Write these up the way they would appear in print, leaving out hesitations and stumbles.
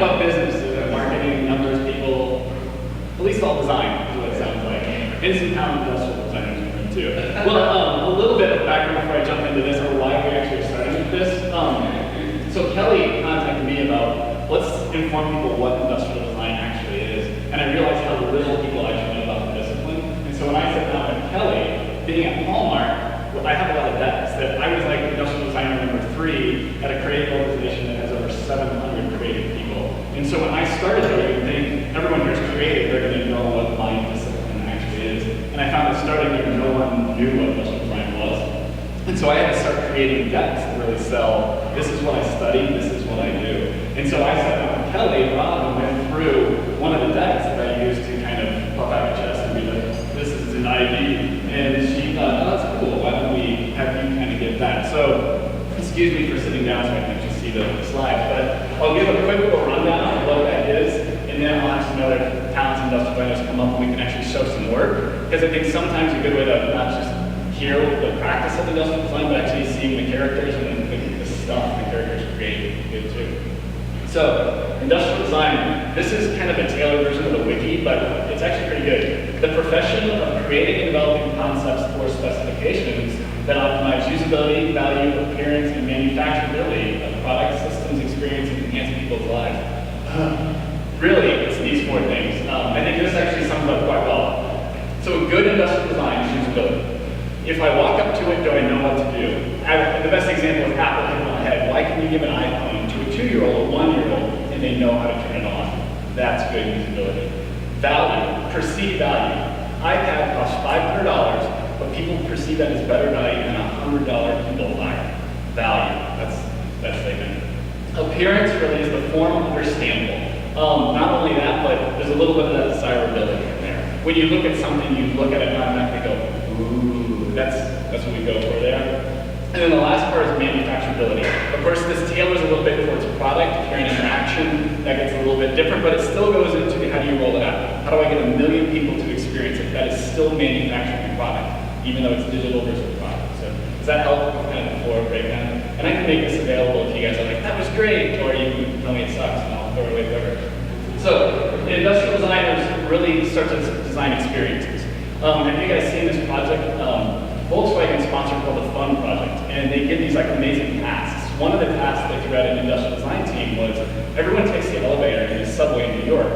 about business, marketing, numbers, people, at least all design is what it sounds like. And some talent industrial designers in there too. Well, a little bit of background before I jump into this, or why we actually started with this. So Kelly contacted me about, let's inform people what industrial design actually is. And I realized how little people actually know about the discipline. And so when I sat down with Kelly, being at Hallmark, I have a lot of debts that I was like industrial designer number 3 at a creative organization that has over 700 creative people. And so when I started there, you would think everyone here is creative, they're going to know what my discipline actually is. And I found that starting there, no one knew what industrial design was. And so I had to start creating decks to really sell, this is what I study, this is what I do. And so I sat down with Kelly and Rob and went through one of the decks that I used to kind of puff out my chest and be like, this is an ID. And she thought, oh, that's cool, why don't we have you kind of give that? So, excuse me for sitting down so I can actually see the slides, but I'll give a quick little rundown of what that is, and then I'll have some other talents and industrial designers come up and we can actually show some work. Because I think sometimes a good way to not just hear the practice of industrial design, but actually seeing the characters and the stuff the characters create good too. So, industrial design, this is kind of a tailored version of the wiki, but it's actually pretty good. The profession of creating and developing concepts for specifications that optimize usability, value, appearance, and manufacturability of products, systems, experience, and enhance people's lives. Really, it's these 4 things. I think this actually sums up quite well. So good industrial design is usability. If I walk up to it, do I know what to do? The best example is Apple hit on the head. Why can you give an iPhone to a 2-year-old or 1-year-old and they know how to turn it on? That's good usability. Value, perceived value. iPad costs $500, but people perceive that as better value than a $100 Kindle Fire. Value, that's that statement. Appearance really is the form understandable. Not only that, but there's a little bit of that desirability in there. When you look at something, you look at it and automatically go, ooh, that's what we go for there. And then the last part is manufacturability. Of course, this tailors a little bit towards product. If you're in interaction, that gets a little bit different, but it still goes into how do you roll it out? How do I get 1 million people to experience it? That is still manufacturing a product, even though it's digital versus product. So does that help with kind of the floor breakdown? And I can make this available if you guys are like, that was great, or you can tell me it sucks, and I'll throw it away forever. So industrial designers really start to design experiences. Have you guys seen this project? Volkswagen sponsored called the Fun Project, and they give these like amazing tasks. One of the tasks they threw at an industrial design team was everyone takes the elevator in the subway in New York.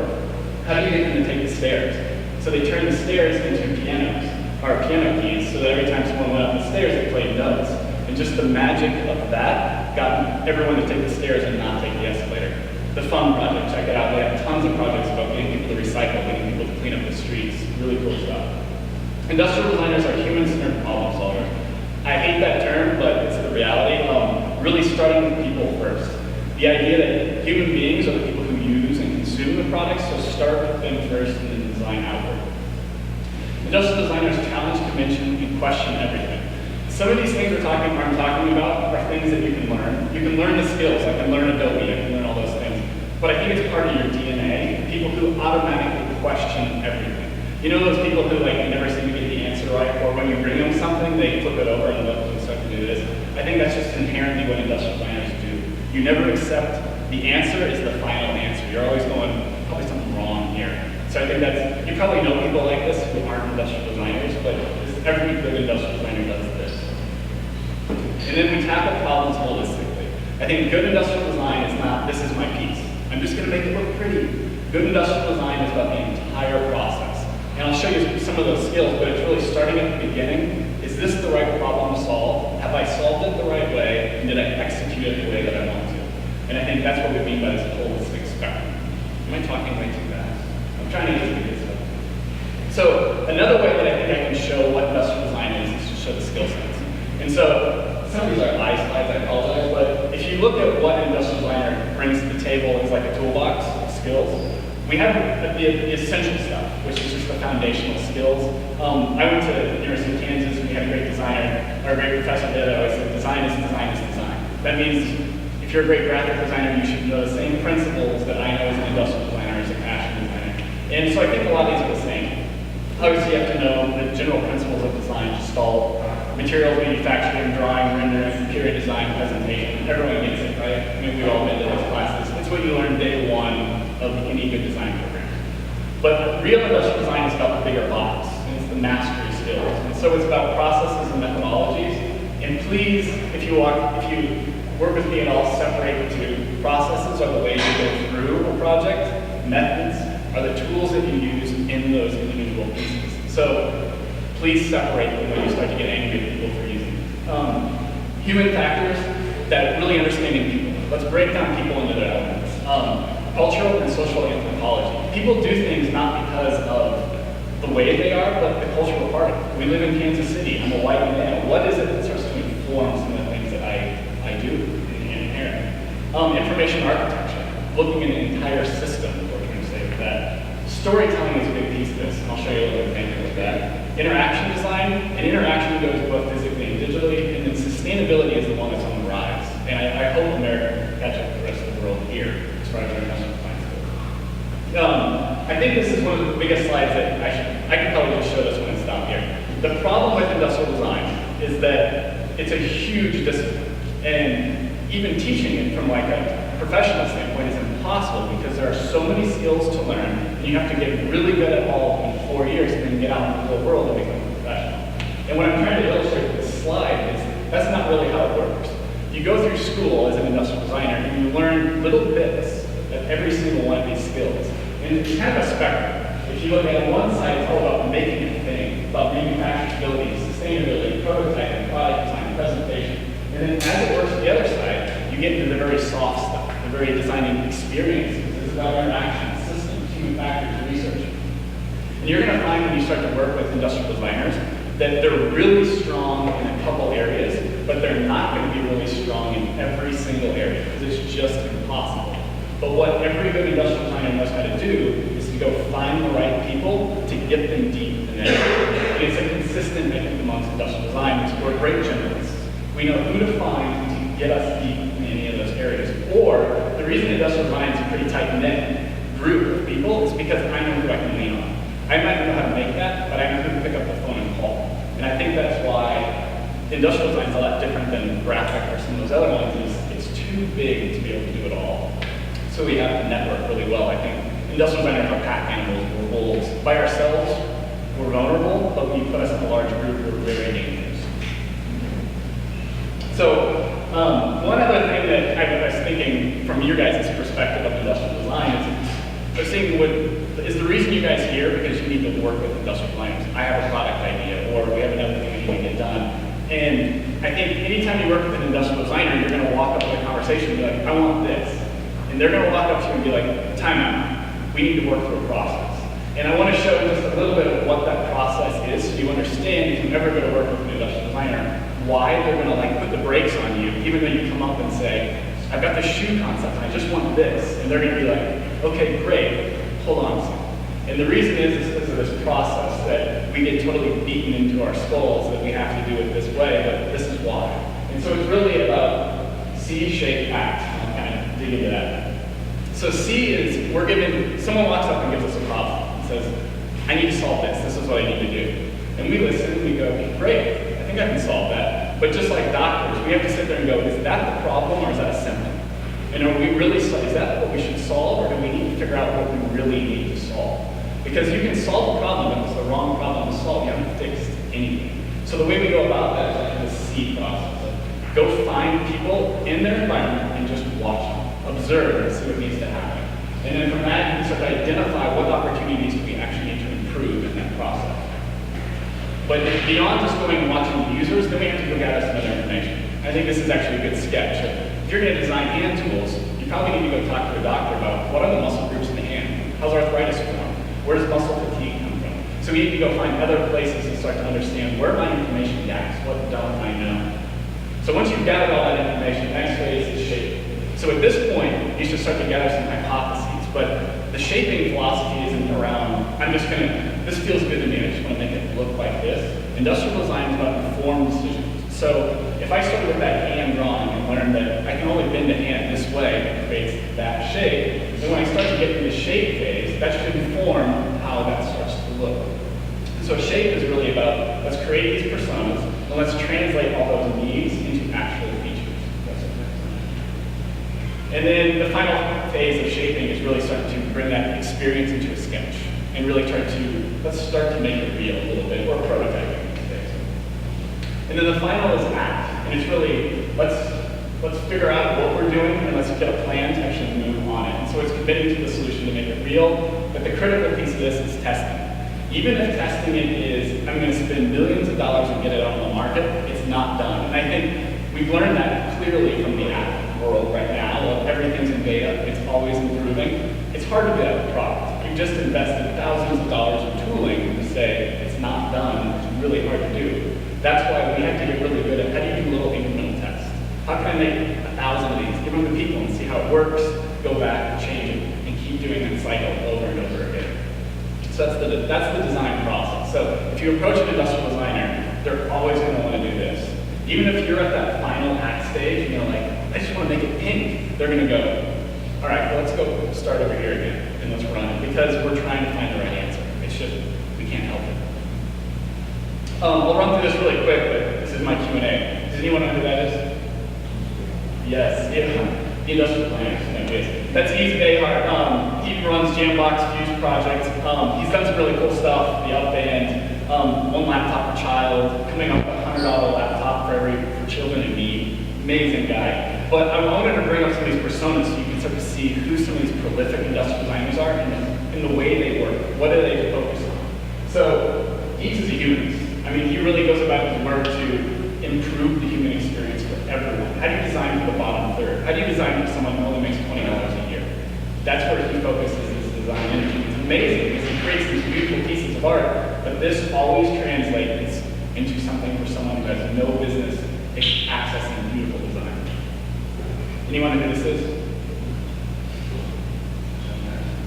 How do you get them to take the stairs? So they turned the stairs into pianos, or piano keys, so that every time someone went up the stairs, they played notes. And just the magic of that got everyone to take the stairs and not take the escalator. The Fun Project, check it out. They have tons of projects about getting people to recycle, getting people to clean up the streets. Really cool stuff. Industrial designers are human-centered problem solvers. I hate that term, but it's the reality. Really starting with people first. The idea that human beings are the people who use and consume the products, so start with them first and then design outward. Industrial designers challenge convention and question everything. Some of these things I'm talking about are things that you can learn. You can learn the skills. I can learn Adobe. I can learn all those things. But I think it's part of your DNA. People who automatically question everything. You know those people who like never seem to get the answer right, or when you bring them something, they flip it over and let them start to do this. I think that's just inherently what industrial designers do. You never accept the answer is the final answer. You're always going, probably something wrong here. So I think that's, you probably know people like this who aren't industrial designers, but every good industrial designer does this. And then we tackle problems holistically. I think good industrial design is not, this is my piece. I'm just going to make it look pretty. Good industrial design is about the entire process. And I'll show you some of those skills, but it's really starting at the beginning. Is this the right problem to solve? Have I solved it the right way? And did I execute it the way that I want to? And I think that's what we mean by this holistic spectrum. Am I talking way too fast? I'm trying to use the good stuff. So another way that I think I can show what industrial design is to show the skill sets. And so some of these are eye slides, I apologize, but if you look at what an industrial designer brings to the table, it's like a toolbox of skills. We have the essential stuff, which is just the foundational skills. I went to the University of Kansas, and we had a great designer, or a great professor there that always said, design is design is design. That means if you're a great graphic designer, you should know the same principles that I know as an industrial designer, as a fashion designer. And so I think a lot of these are the same. Obviously, you have to know the general principles of design, gestalt, materials manufacturing, drawing, rendering, computer design, presentation. Everyone gets it, right? I mean, we've all been to those classes. That's what you learn day one of any good design program. But real industrial design is about the bigger box, and it's the mastery skills. And so it's about processes and methodologies. And please, if you work with me at all, separate the two. Processes are the way you go through a project. Methods are the tools that you use in those individual pieces. So please separate them when you start to get angry at people for using them. Human factors, that really understanding people. Let's break down people into their elements. Cultural and social anthropology. People do things not because of the way they are, but the cultural part of it. We live in Kansas City. I'm a white male. What is it that starts to inform some of the things that I do and inherit? Information architecture. Looking at an entire system, we're trying to say with that. Storytelling is a big piece of this, and I'll show you a little example of that. Interaction design, and interaction goes both physically and digitally, and then sustainability is the one that's on the rise. And I hope America can catch up with the rest of the world here as far as international design goes. I think this is one of the biggest slides that I can probably just show this one and stop here. The problem with industrial design is that it's a huge discipline, and even teaching it from like a professional standpoint is impossible because there are so many skills to learn, and you have to get really good at all in 4 years and then get out into the real world and become a professional. And what I'm trying to illustrate with this slide is that's not really how it works. You go through school as an industrial designer and you learn little bits of every single one of these skills. And it's kind of a spectrum. If you look at one side, it's all about making a thing, about manufacturability, sustainability, prototyping, product design, presentation. And then as it works to the other side, you get into the very soft stuff, the very designing experiences. It's about interaction, systems, human factors, research. And you're going to find when you start to work with industrial designers that they're really strong in a couple areas, but they're not going to be really strong in every single area because it's just impossible. But what every good industrial designer knows how to do is to go find the right people to get them deep in that area. And it's a consistent method amongst industrial designers. We're great generalists. We know who to find to get us deep in any of those areas. Or the reason industrial design is a pretty tight-knit group of people is because I know who I can lean on. I might not know how to make that, but I know who to pick up the phone and call. And I think that's why industrial design is a lot different than graphic or some of those other ones. It's too big to be able to do it all. So we have to network really well. I think industrial designers are pack animals, we're wolves. By ourselves, we're vulnerable, but when you put us in a large group, we're very dangerous. So one other thing that I was thinking from your guys' perspective of industrial design is, I was thinking, is the reason you guys here because you need to work with industrial designers? I have a product idea, or we have another thing we need to get done. And I think anytime you work with an industrial designer, you're going to walk up in a conversation and be like, I want this. And they're going to walk up to you and be like, time out. We need to work through a process. And I want to show just a little bit of what that process is so you understand if you ever go to work with an industrial designer, why they're going to like put the brakes on you, even though you come up and say, I've got this shoe concept, I just want this. And they're going to be like, okay, great, hold on a second. And the reason is because of this process that we get totally beaten into our skulls that we have to do it this way, but this is why. And so it's really about see, shape, act. I'll kind of dig into that. So C is, someone walks up and gives us a problem and says, I need to solve this, this is what I need to do. And we listen, we go, great, I think I can solve that. But just like doctors, we have to sit there and go, is that the problem or is that a symptom? And are we really, is that what we should solve, or do we need to figure out what we really need to solve? Because you can solve a problem, but it's the wrong problem to solve, you haven't fixed anything. So the way we go about that is like the C process. Go find people in their environment and just watch them, observe and see what needs to happen. And then from that, you can start to identify what opportunities we actually need to improve in that process. But beyond just going and watching the users, then we have to go gather some other information. I think this is actually a good sketch. If you're going to design hand tools, you probably need to go talk to a doctor about what are the muscle groups in the hand? How's arthritis form? Where does muscle fatigue come from? So we need to go find other places and start to understand where my information gaps, what don't I know? So once you've gathered all that information, the next phase is shaping. So at this point, you should start to gather some hypotheses, but the shaping philosophy isn't around, this feels good to me, I just want to make it look like this. Industrial design is about informed decisions. So if I started with that hand drawing and learned that I can only bend a hand this way, it creates that shape, then when I start to get into the shape phase, that should inform how that starts to look. So shape is really about, let's create these personas, and let's translate all those needs into actual features. And then the final phase of shaping is really starting to bring that experience into a sketch and really let's start to make it real a little bit, or prototyping in this case. And then the final is act, and it's really, let's figure out what we're doing and let's get a plan to actually move on it. And so it's committing to the solution to make it real, but the critical piece of this is testing. Even if testing it is, I'm going to spend millions of dollars and get it on the market, it's not done. And I think we've learned that clearly from the app world right now. Everything's in beta, it's always improving. It's hard to get a product. We've just invested thousands of dollars in tooling to say it's not done, it's really hard to do. That's why we have to get really good at how do you do little incremental tests. How can I make 1,000 of these, give them to people and see how it works, go back, change it, and keep doing that cycle over and over again. So that's the design process. So if you approach an industrial designer, they're always going to want to do this. Even if you're at that final act stage and you're like, I just want to make it pink, they're going to go, all right, well, let's go start over here again and let's run it, because we're trying to find the right answer. It's just, we can't help it. I'll run through this really quick, but this is my Q&A. Does anyone know who that is? Yes, the industrial planner. That's Yves Behar. He runs Jambox Fuse projects. He's done some really cool stuff. The Up Band, one laptop per child, coming up with a $100 laptop for children in need. Amazing guy. But I wanted to bring up some of these personas so you can start to see who some of these prolific industrial designers are and the way they work. What do they focus on? So Yves is a humanist. I mean, he really goes about his work to improve the human experience for everyone. How do you design for the bottom third? How do you design for someone who only makes $20 a year? That's where he focuses his design energy. It's amazing because he creates these beautiful pieces of art, but this always translates into something for someone who has no business accessing beautiful design. Anyone know who this is?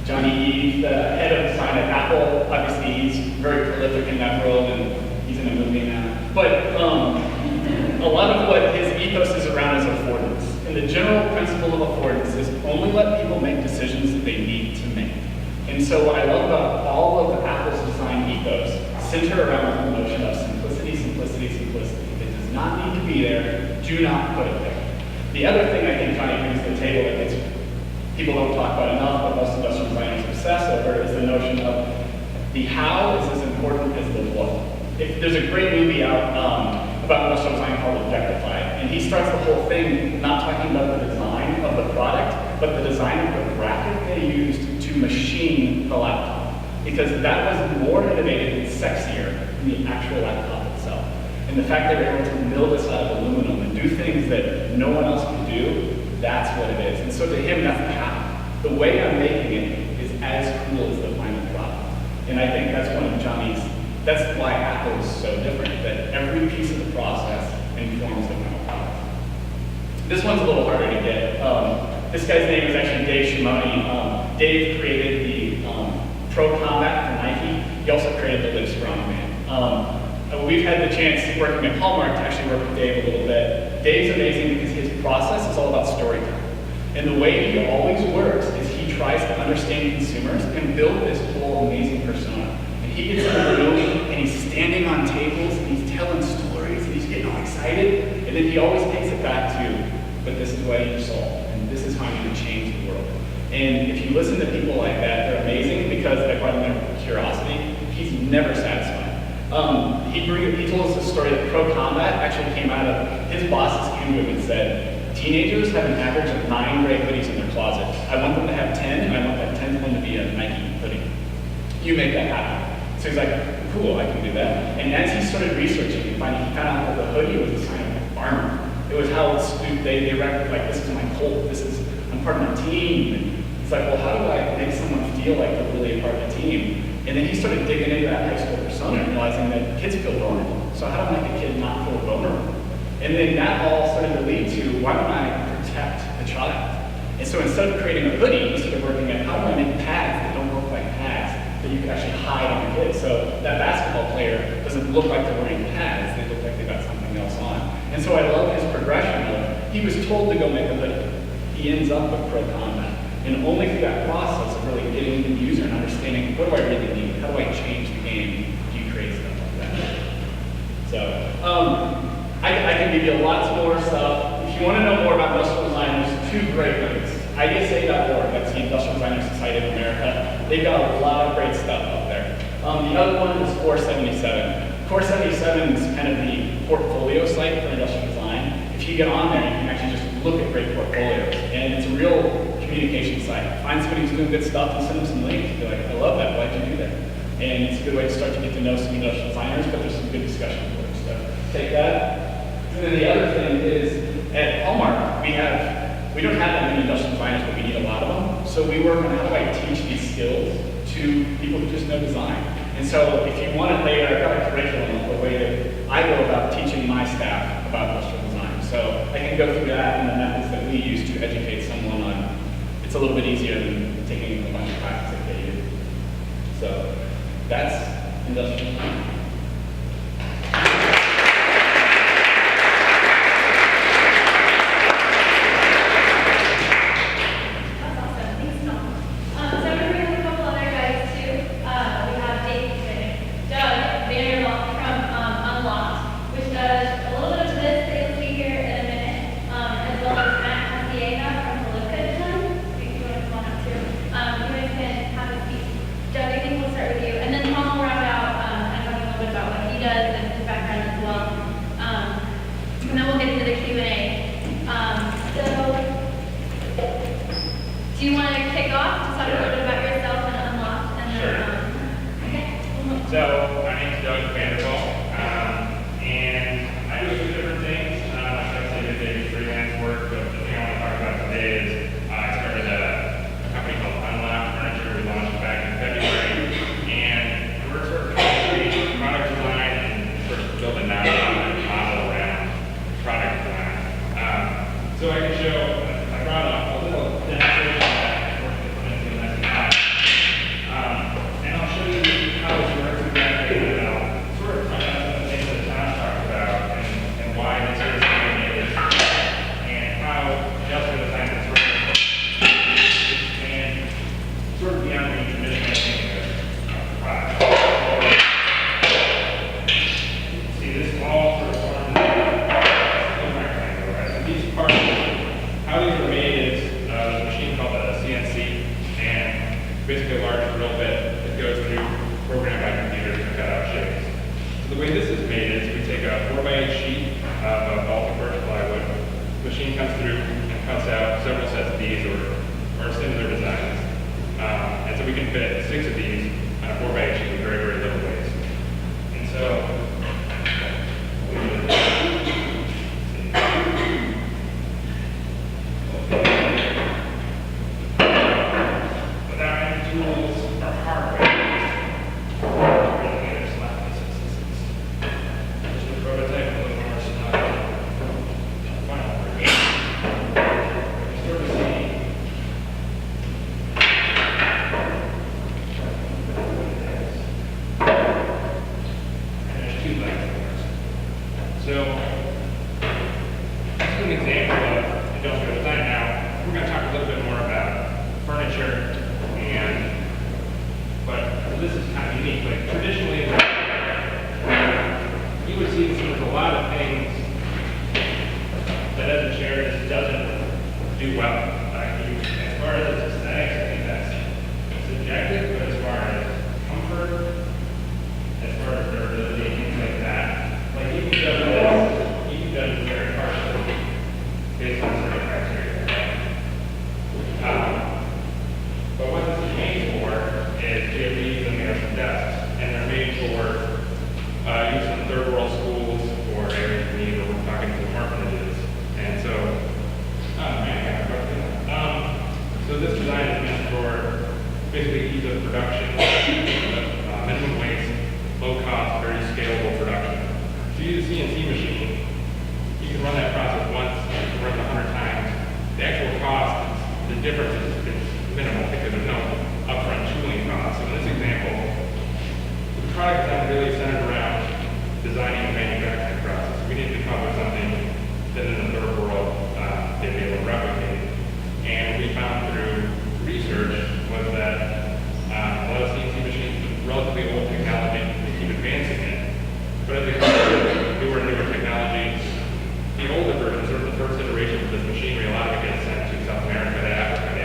Johnny Eve, the head of design at Apple. Obviously, he's very prolific in that world, and he's in a movie now. But a lot of what his ethos is around is affordance. And the general principle of affordance is only let people make decisions that they need to make. And so what I love about all of Apple's design ethos center around the notion of simplicity, simplicity, simplicity. If it does not need to be there, do not put it there. The other thing I think Johnny brings to the table that people don't talk about enough, but most industrial designers obsess over, is the notion of the how is as important as the what. There's a great movie out about industrial design called Objectified, and he starts the whole thing not talking about the design of the product, but the design of the bracket they used to machine the laptop, because that was more innovative and sexier than the actual laptop itself. And the fact they were able to mill this out of aluminum and do things that no one else can do, that's what it is. And so to him, that's the how. The way I'm making it is as cool as the final product. And I think that's one of Johnny's, that's why Apple is so different, that every piece of the process informs the final product. This one's a little harder to get. This guy's name is actually Dave Shimoni. Dave created the Pro Combat for Nike. He also created the Live Strong Man. We've had the chance working at Hallmark to actually work with Dave a little bit. Dave's amazing because his process is all about storytelling. And the way he always works is he tries to understand consumers and build this whole amazing persona. And he gets in the room and he's standing on tables and he's telling stories and he's getting all excited. And then he always takes it back to, but this is what you solve. And this is how I'm going to change the world. And if you listen to people like that, they're amazing because I find their curiosity. He's never satisfied. He told us a story that Pro Combat actually came out of, his bosses came to him and said, teenagers have an average of 9 gray hoodies in their closet. I want them to have 10, and I want that 10th one to be a Nike hoodie. You make that happen. So he's like, cool, I can do that. And as he started researching, he found out that the hoodie was a sign of farmer. It was how they reckoned, like, this is my cult, I'm part of my team. And he's like, well, how do I make someone feel like they're really a part of the team? And then he started digging into that high school persona and realizing that kids feel vulnerable. So how do I make a kid not feel vulnerable? And then that all started to lead to, why don't I protect the child? And so instead of creating a hoodie, he started working at, how do I make pads that don't look like pads, that you can actually hide on your kids? So that basketball player doesn't look like they're wearing pads, they look like they got something else on. And so I love his progression of, he was told to go make a hoodie. He ends up with Pro Combat. And only through that process of really getting the user and understanding, what do I really need? How do I change the game? Do you create stuff like that? So, I can give you lots more stuff. If you want to know more about industrial design, there's 2 great links. IDSA.org, that's the Industrial Designers Society of America. They've got a lot of great stuff up there. The other one is Core 77. Core 77 is kind of the portfolio site for industrial design. If you get on there, you can actually just look at great portfolios. And it's a real communication site. Find somebody who's doing good stuff and send them some links. Be like, I love that, why'd you do that? And it's a good way to start to get to know some industrial designers, but there's some good discussion for it. So take that. And then the other thing is, at Hallmark, we don't have that many industrial designers, but we need a lot of them. So we work on how do I teach these skills to people who just know design. And so if you want to later, I've got a curriculum, the way that I go about teaching my staff about industrial design. So I can go through that and the methods that we use to educate someone on. It's a little bit easier than taking a bunch of classes that they do. So that's industrial design. Do you want to kick off? Just talk a little bit about yourself and Unlocked, and then okay. So my name is VanderValk, and I do a few different things. Like I said, I do freelance work, but the thing I want to talk about today is I started a company called Unlocked Furniture. We launched back in February, and we're sort of creating product design and sort of building that model around product design. So I can show. I brought up a little demonstration. Basically a large drill bit that goes through programmed by computer to cut out shapes. So the way this is made is we take a 4x8 sheet of Baltic birch plywood. The machine comes through and cuts out several sets of these or similar designs. And so we can fit 6 of these on a 4x8 sheet with very, very little waste. And so So, this is an example of industrial design. Now, we're going to talk a little bit more about furniture, but this is kind of unique. Like traditionally, you would see there's a lot of things that as a chair just doesn't do well. As far as its aesthetics, I think that's subjective, but as far as comfort, as far as durability, things like that. Like you can judge this very partially based on certain criteria. But what this is made for is JVs and there are some desks, and they're made for use in third world schools or areas in need where we're talking to orphanages. And so, so this design is meant for basically ease of production, minimum waste, low cost, very scalable production. So you use a CNC machine, you can run that process once, you can run it 100 times. The actual cost, the difference is minimal because there's no upfront tooling cost. So in this example, the product design really centered around designing the manufacturing process. We needed to come up with something that in the third world they'd be able to replicate. And we found through research was that a lot of CNC machines with relatively old technology, they keep advancing it. But as they come to newer and newer technology, the older versions, or the first iteration of this machinery, a lot of it gets sent to South America, to Africa,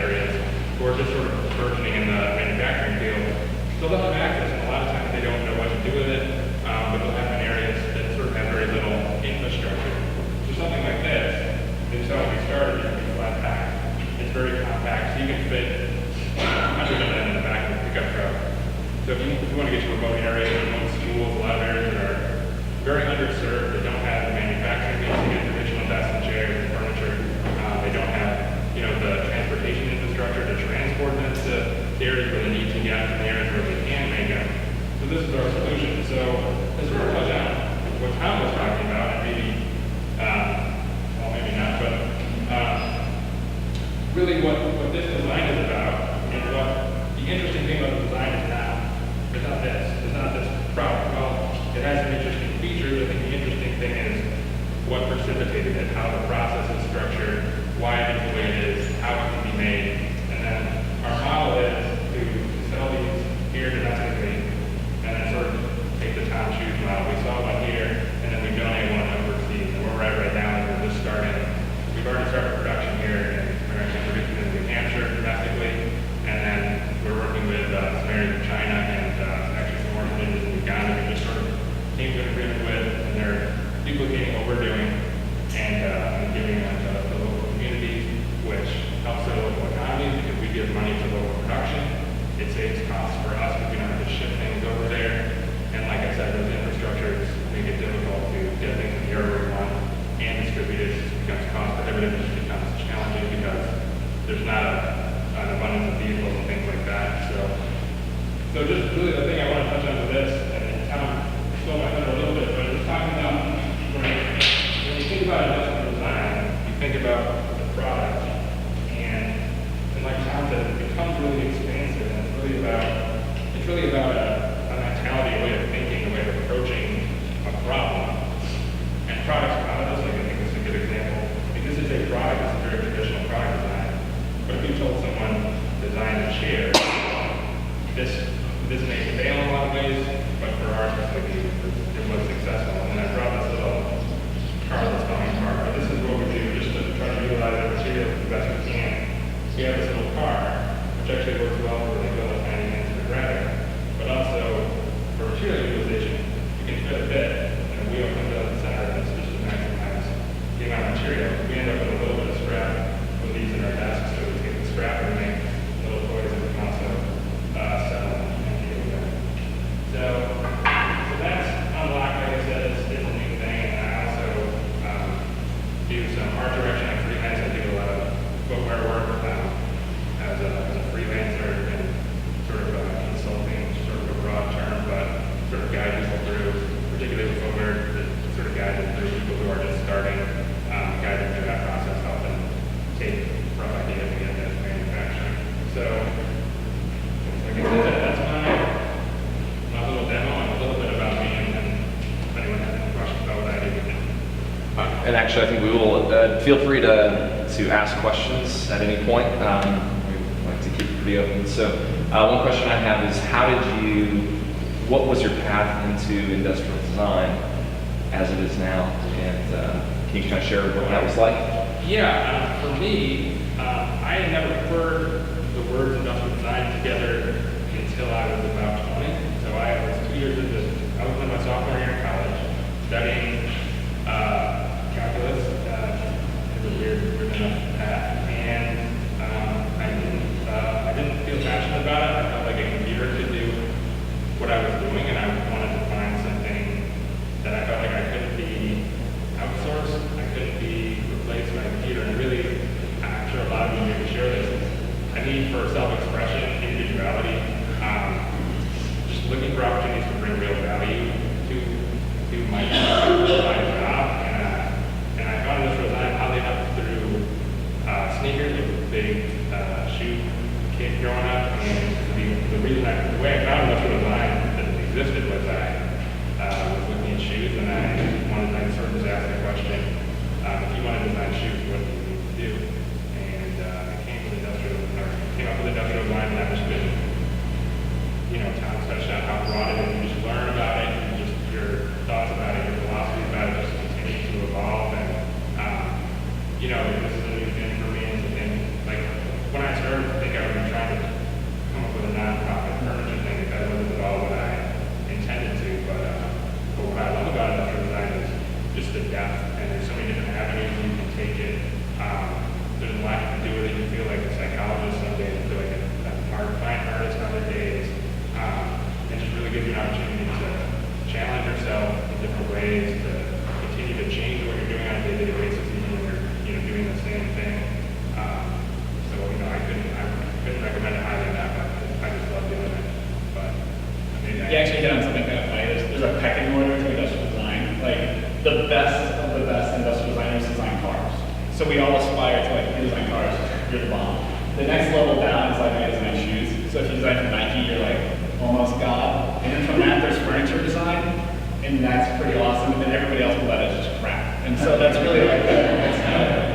So if you want to get to remote areas, remote schools, a lot of areas that are very underserved, that don't have manufacturing means to get dimensional desks and chairs and furniture. They don't have, the transportation infrastructure to transport them to areas where they need to get from the areas where they can make them. So this is our solution. So to sort of touch on what Tom was talking about, and maybe, well, maybe not, but really what this design is about, and what the interesting thing about the design is not this. It's not this product. Well, it has some interesting features. I think the interesting thing is what precipitated it, how the process is structured, why it is the way it is, how it can be made. And then our model is to sell these here domestically and then sort of take the Tom Shoes model. We saw one here and then we donate one overseas. And where we're at right now is we're just starting. We've already started production here and we're actually producing in New Hampshire domestically. And then we're working with some areas of China and actually some orphanages in Uganda we just sort of came to an agreement with, and they're duplicating what we're doing and giving them to the local communities, which helps their local economies because we give money to local production. It saves costs for us because we don't have to ship things over there. And like I said, those infrastructures make it difficult to get things in the area where we want and distribute it. It becomes cost prohibitive, it becomes challenging because there's not an abundance of vehicles and things like that. So just really the thing I want to touch on with this, and Tom stole my thunder a little bit, but just talking about when you think about industrial design, you think about the product, and like Tom said, it becomes really expansive, and it's really about a mentality, a way of thinking, a way of approaching a problem. And products come out of this, like I think this is a good example. I mean, this is a product, it's a very traditional product design. But if you told someone design a chair, this may fail in a lot of ways, but for our specific it was successful. And I brought this little car that's falling apart. But this is what we do just to try to utilize the material the best we can. We have this little car, which actually works well for like little tiny things in the graphic, but also for material utilization, you can fit a bit and a wheel comes out of the center and it's just to maximize the amount of material. We end up with a little bit of scrap with these in our desks, so we take the scrap and make little toys that we can also sell and deal with them. So that's Unlock, like I said, is a new thing, and I also do some art direction and freelance. I do a lot of footwear work as a freelancer and sort of consulting, sort of a broad term, but sort of guide people through, particularly with footwear, sort of guide them through people who are just starting, guide them through that process, help them take rough ideas and get them into manufacturing. So, like I said, that's my little demo and a little bit about me, and then if anyone has any questions about what I do, we can. And actually, I think we will feel free to ask questions at any point. We like to keep it pretty open. So, one question I have is, what was your path into industrial design as it is now? And can you kind of share what that was like? Yeah, for me, I had never heard the words industrial design together until I was about 20. So I was 2 years into, I was in my sophomore year in college, studying calculus. It was a weird enough path, and I didn't feel passionate about it. I felt like a computer could do what I was doing, and I wanted to find something that I felt like I couldn't be outsourced. I couldn't be replaced by a computer. And really, I'm sure a lot of you maybe share this. I need for self-expression, individuality, just looking for opportunities to bring real value to my job. And I found industrial design oddly enough through sneakers. It was a big shoe kid growing up. And the way I found industrial design that existed was I was looking at shoes, and I sort of just asked the question, if you want to design shoes, what do you need to do? And I came up with industrial design, and I've just been, Tom touched on how broad it is. You just learn about it, and just your thoughts about it, your philosophy about it just continue to evolve. And this is a new thing for me. And like when I started, I think I was trying to come up with a nonprofit furniture thing. That wasn't at all what I intended to. But what I love about industrial design is just the depth, and there's so many different avenues you can take it. you actually hit on something kind of funny. There's a pecking order to industrial design. Like, the best of the best industrial designers design cars. So we all aspire to, like, if you design cars, you're the bomb. The next level down is like, I design shoes. So if you design for Nike, you're like almost God. And then from that, there's furniture design, and that's pretty awesome. And then everybody else below that is just crap. And so that's really like that's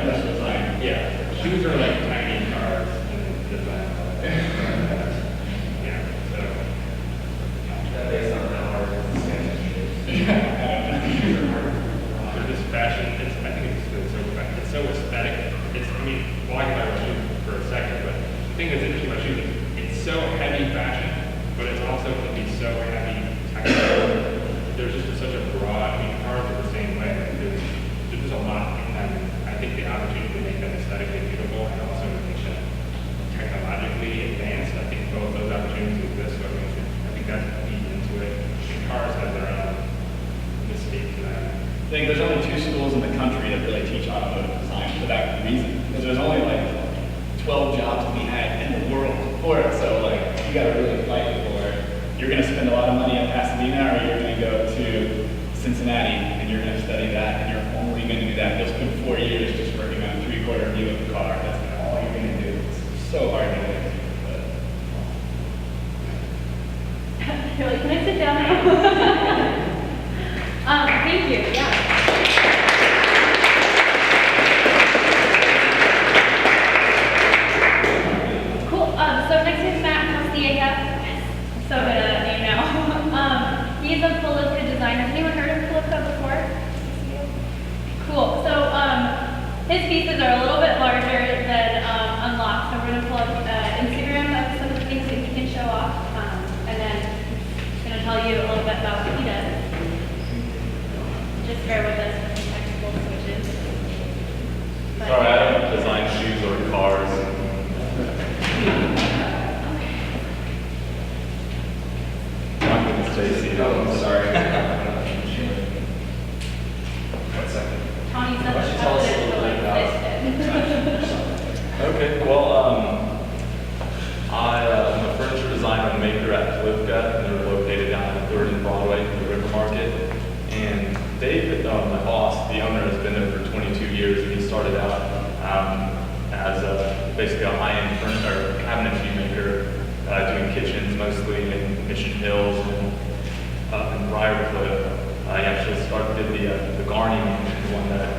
industrial design. Yeah, shoes are like tiny cars in design. Yeah, so. Based on how hard it's They're just fashion. I think it's so aesthetic. I mean, well, I can talk about shoes for a second, but the thing that's interesting about shoes is it's so heavy fashion, but it's also can be so heavy technical. There's just such a broad. I mean, cars are the same way. There's just a lot in them. I think the opportunity to make them aesthetically beautiful and also to make them technologically advanced. I think both those opportunities exist. So I think that feeds into it. And cars have their own mystique to them. I think there's only 2 schools in the country that really teach automotive design for that reason. Because there's only like 12 jobs to be had in the world for it. So like, you gotta really fight for it. You're gonna spend a lot of money in Pasadena, or you're gonna go to Cincinnati and you're gonna study that, and you're only gonna do that. You'll spend 4 years just working on a 3/4 view of the car. That's all you're gonna do. It's so hard to get into. You're like, can I sit down now? Thank you, yeah. Cool, so next is Matt Castilleja. So good at that name now. He's a Polivka designer. Has anyone heard of Polivka before? Cool, so his pieces are a little bit larger than Unlocked. So we're gonna pull up Instagram of some of the things that he can show off. And then he's gonna tell you a little bit about what he does. Just bear with us for some technical switches. But- Sorry, I don't design shoes or cars. I'm going to stay seated. I'm sorry. One second. Tony said Why don't you tell us a little bit about Okay, well, I'm a furniture designer and maker at Polivka, and they're located down at 3rd and Broadway in the River Market. And David, my boss, the owner, has been there for 22 years, and he started out as basically a high-end furniture cabinetry maker, doing kitchens mostly in Mission Hills and in Briarcliff. He actually did the Garney Mansion, one that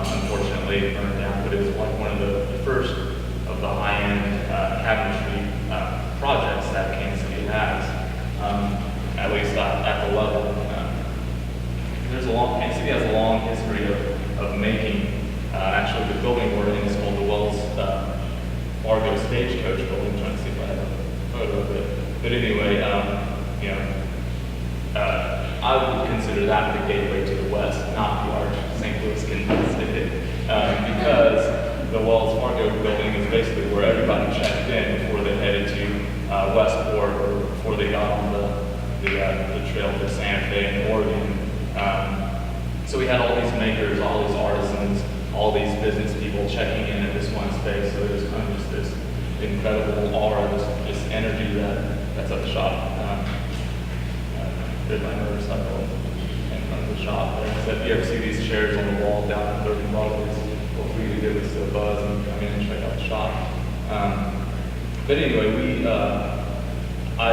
unfortunately burned down, but it was like one of the first of the high-end cabinetry projects that Kansas City has, at least at the level. Kansas City has a long history of making. Actually, the building we're in is called the Wells Fargo Stagecoach Building. I'm trying to see if I have a photo of it. But anyway, I would consider that the gateway to the West, not the Arch St. Louis can visit it, because the Wells Fargo Building is basically where everybody checked in before they headed to Westport or before they got on the trail to Santa Fe and Oregon. So we had all these makers, all these artisans, all these business people checking in at this one space. So there's kind of just this incredible aura, this energy that's at the shop. There's my motorcycle in front of the shop there. So if you ever see these chairs on the wall down at 3rd and Broadway, feel free to give us a buzz and come in and check out the shop. But anyway, I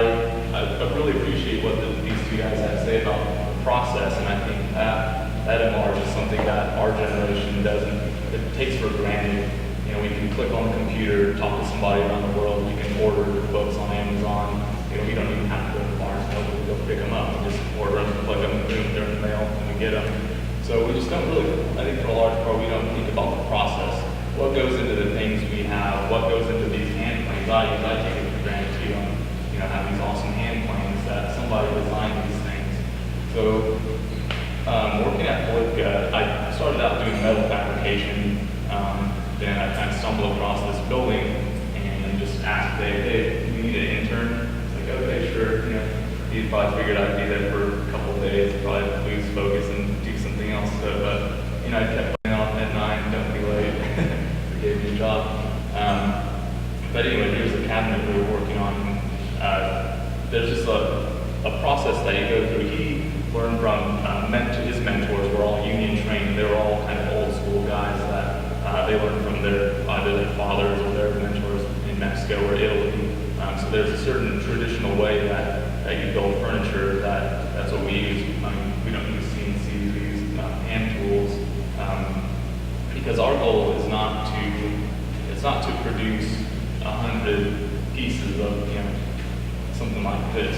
really appreciate what these 2 guys have to say about the process, and I think that in large is something that our generation it takes for granted. You know, we can click on the computer, talk to somebody around the world, we can order books on Amazon. You know, we don't even have to go to Barnes & Noble to go pick them up. We just order them, plug them, boom, they're in the mail, and we get them. So we just don't really, I think for a large part, we don't think about the process. What goes into the things we have, what goes into these hand planes. I take it for granted too. Have these awesome hand planes that somebody designed these things. So working at Polivka, I started out doing metal fabrication. Then I kind of stumbled across this building and just asked, hey, we need an intern. It's like, okay, sure. He probably figured I'd be there for a couple of days, probably lose focus and do something else. But I kept playing off at 9, don't be late. They gave me a job. But anyway, here's the cabinet we were working on. There's just a process that you go through. He learned from his mentors were all union trained. They were all kind of old school guys that they learned from either their fathers or their mentors in Mexico or Italy. So there's a certain traditional way that you build furniture. That's what we use. We don't use CNCs. We use hand tools because our goal is not to produce 100 pieces of something like this.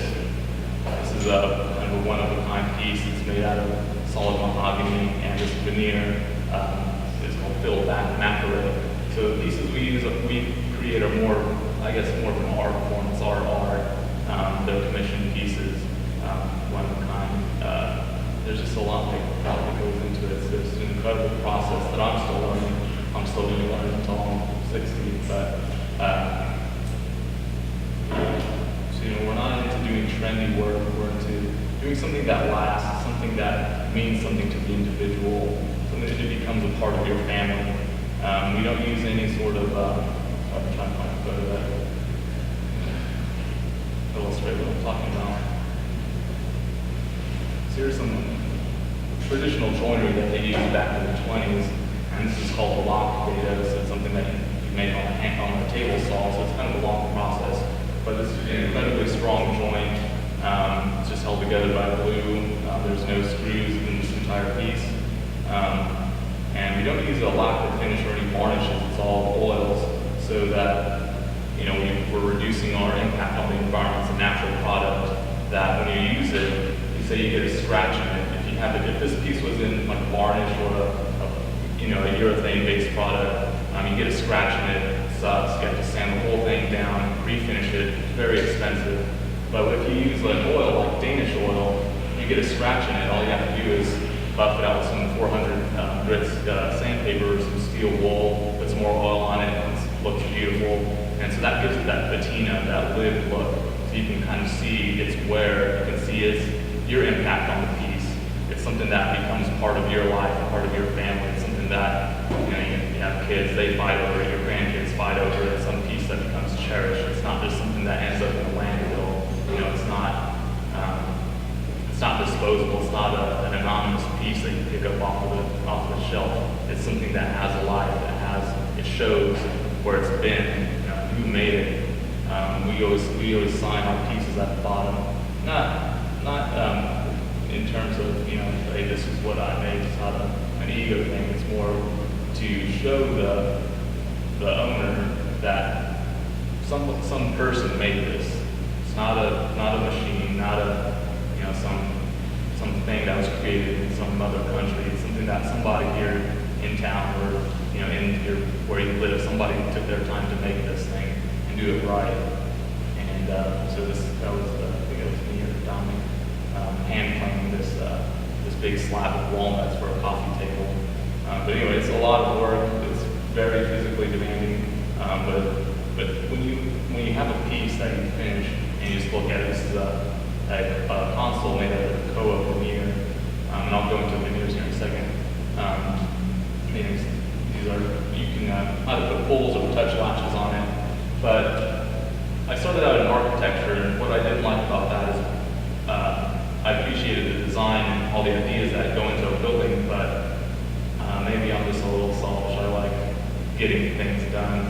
This is a kind of a one-of-a-kind piece. It's made out of solid mahogany, and this veneer is called filled macrame. So the pieces we create are more, I guess, more of an art form. It's our art. They're commissioned pieces, one of a kind. There's just a lot that goes into it. So it's an incredible process that I'm still learning. I'm still going to learn until I'm 60, but. So, we're not into doing trendy work, we're into doing something that lasts, something that means something to the individual, something that becomes a part of your family. We don't use any sort of, I'm trying to find a photo that illustrate what I'm talking about. So here's some traditional joinery that they used back in the 20s, and this is called a lock data, so it's something that you make on a table saw, so it's kind of a long process. But this is an incredibly strong joint. It's just held together by glue. There's no screws in this entire piece. And we don't use a lacquer finish or any varnishes. It's all oils so that, we're reducing our impact on the environment. It's a natural product that when you use it, you say you get a scratch in it. If this piece was in like varnish or a urethane-based product, you get a scratch in it. Sucks. You have to sand the whole thing down, refinish it. It's very expensive. But if you use like oil, like Danish oil, you get a scratch in it. All you have to do is buff it out with some 400 grits sandpaper, some steel wool, put some more oil on it, and it looks beautiful. And so that gives it that patina, that lived look. So you can kind of see its wear. You can see your impact on the piece. It's something that becomes part of your life, part of your family. It's something that you have kids, they fight over it, your grandkids fight over it. It's some piece that becomes cherished. It's not just something that ends up in a landfill. It's not disposable. It's not an anonymous piece that you pick up off the shelf. It's something that has a life. It shows where it's been, who made it. We always sign our pieces at the bottom. Not in terms of hey, this is what I made. It's not an ego thing. It's more to show the owner that some person made this. It's not a machine, not some thing that was created in some other country. It's something that somebody here in town or where you live, somebody took their time to make this thing and do it right. And so that was I think it was me or Dominic hand planing this big slab of walnuts for a coffee table. But anyway, it's a lot of work. It's very physically demanding. But when you have a piece that you finish and you just look at it, this is a console made out of koa veneer, and I'll go into veneers here in a second. These are you can either put pulls or touch latches on it. But I started out in architecture, and what I didn't like about that is I appreciated the design and all the ideas that go into a building, but maybe I'm just a little selfish. I like getting things done,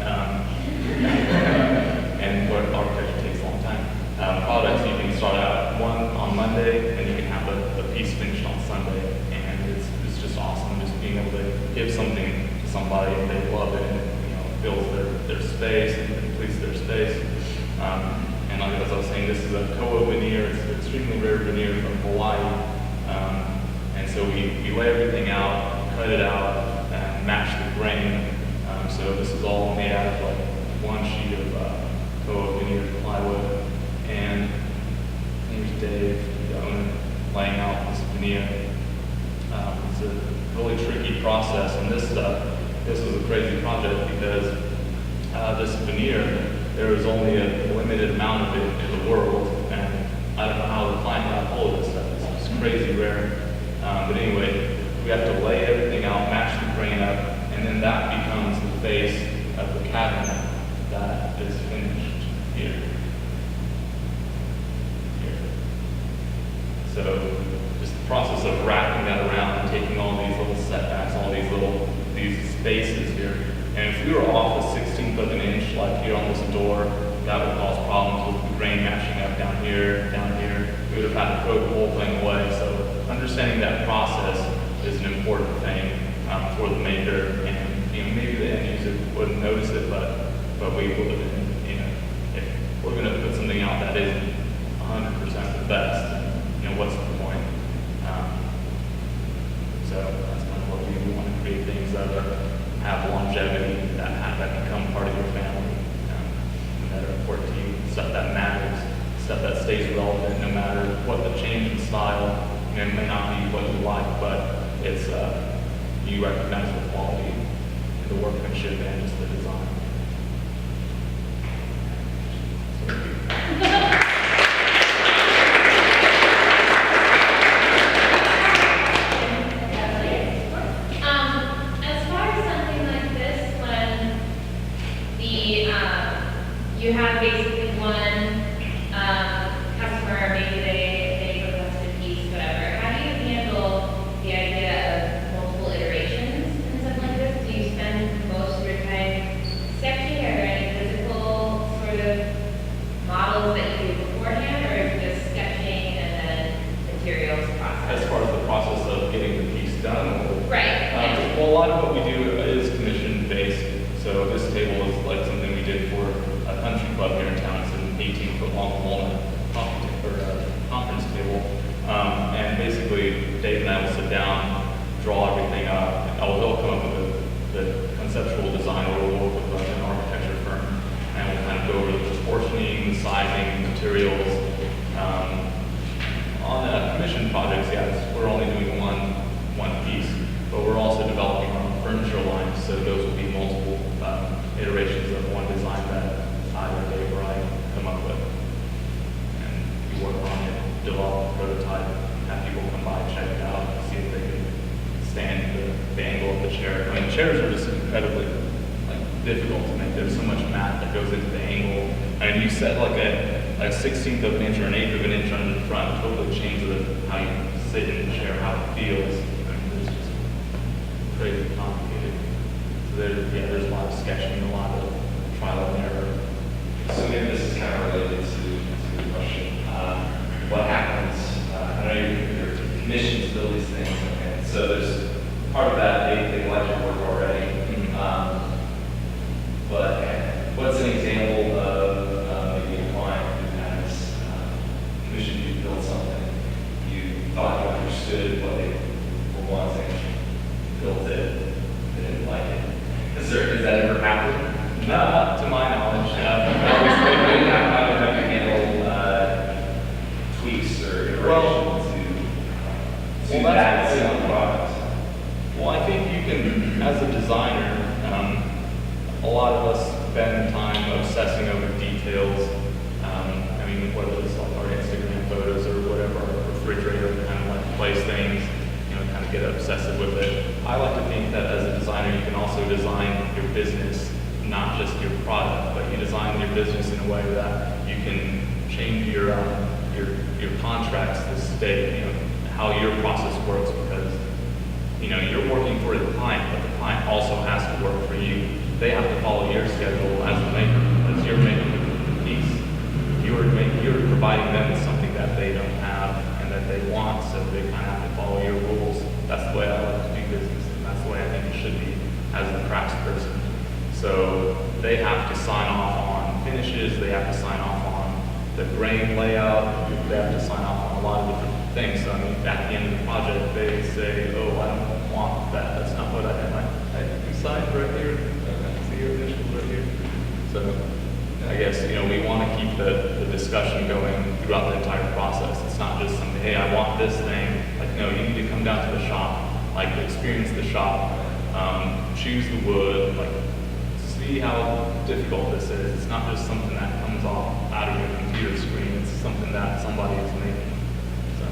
and what architecture takes a long time. Products, you can start out one on Monday, and you can have a piece finished on Sunday, and it's just awesome just being able to give something to somebody and they love it, and it fills their space and completes their space. And like as I was saying, this is a koa veneer. It's an extremely rare veneer from Hawaii. And so we lay everything out, cut it out, and match the grain. So this is all made out of like one sheet of koa veneer plywood. And here's Dave, the owner, laying out this veneer. It's a really tricky process, and this was a crazy project because this veneer, there is only a limited amount of it in the world, and I don't know how the client got hold of this stuff. It's just crazy rare. But anyway, we have to lay everything out, match the grain up, and then that becomes the base of the cabinet that is finished here. So just the process of wrapping that around and taking all these little setbacks, all these spaces here. And if we were off a 16th of an inch, like here on this door, that would cause problems with the grain matching up down here, down here. We would have had to throw the whole thing away. So understanding that process is an important thing for the maker. And maybe the end user wouldn't notice it, but we would. If we're going to put something out that isn't 100% the best, what's the point? So that's kind of what we want to create, things that have longevity, that become part of your family, that are important to you, stuff that matters, stuff that stays relevant no matter what the change in style. It may not be what you like, but it's you recognize the quality, the workmanship, and just the design. As far as something like this, when you have basically one customer, maybe they request a piece, whatever. How do you handle the idea of multiple iterations in something like this? Do you spend most of your time sketching, or any physical sort of models that you do beforehand, or is it just sketching and then materials process? As far as the process of getting the piece done, Right. well, a lot of what we do is commission based. So this table is like something we did for a country club here in town. It's an 18-foot long walnut conference table. And basically, Dave and I will sit down, draw everything up. They'll come up with the conceptual design, or we'll work with an architecture firm, and we'll kind of go over the proportioning, the sizing, materials. On commission projects, we're only doing one piece, but we're also developing our own furniture line, so those will be multiple iterations of one design that either Dave or I come up with. And we work on it, develop a prototype, have people come by, check it out, see if they can stand the angle of the chair. I mean, chairs are just incredibly difficult to make. There's so much mat that goes into the angle. I mean, you set like a 16th of an inch or an eighth of an inch under the front, it totally changes how you sit in the chair, how it feels. I mean, it's just crazy complicated. So there's a lot of sketching, a lot of trial and error. So maybe this is kind of related to the question. What happens? I know you're commissioned to build these things, and so there's part of that they like your work already. But what's an example of maybe a client who has commissioned you to build something, you thought you understood what they were wanting, built it, they didn't like it? Has that ever happened? Not to my knowledge. How do you handle tweaks or iterations to that single product? Well, I think you can, as a designer, a lot of us spend time obsessing over details. I mean, whether it's like our Instagram photos or whatever, our refrigerator, kind of like place things, kind of get obsessive with it. I like to think that as a designer, you can also design your business, not just your product, but you design your business in a way that you can change your contracts to stay, how your process works, because you're working for the client, but the client also has to work for you. They have to follow your schedule as the maker, as you're making the piece. You're providing them with something that they don't have and that they want, so they kind of have to follow your rules. That's the way I like to do business, and that's the way I think it should be as a craftsperson. So they have to sign off on finishes, they have to sign off on the grain layout, they have to sign off on a lot of different things. So I mean, at the end of the project, they say, oh, I don't want that, that's not what I signed right here. See your initials right here. So I guess, we want to keep the discussion going throughout the entire process. It's not just something, hey, I want this thing. Like, no, you need to come down to the shop, experience the shop, choose the wood, see how difficult this is. It's not just something that comes off out of your computer screen. It's something that somebody is making. So.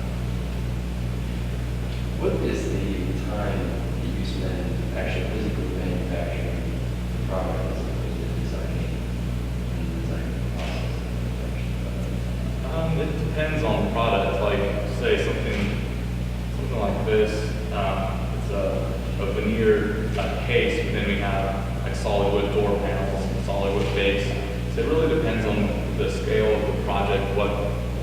What is the time that you spend actually physically manufacturing the product as opposed to designing and designing the process? It depends on the product. Like, say something this. It's a veneer case, but then we have like solid wood door panels and solid wood base. So it really depends on the scale of the project,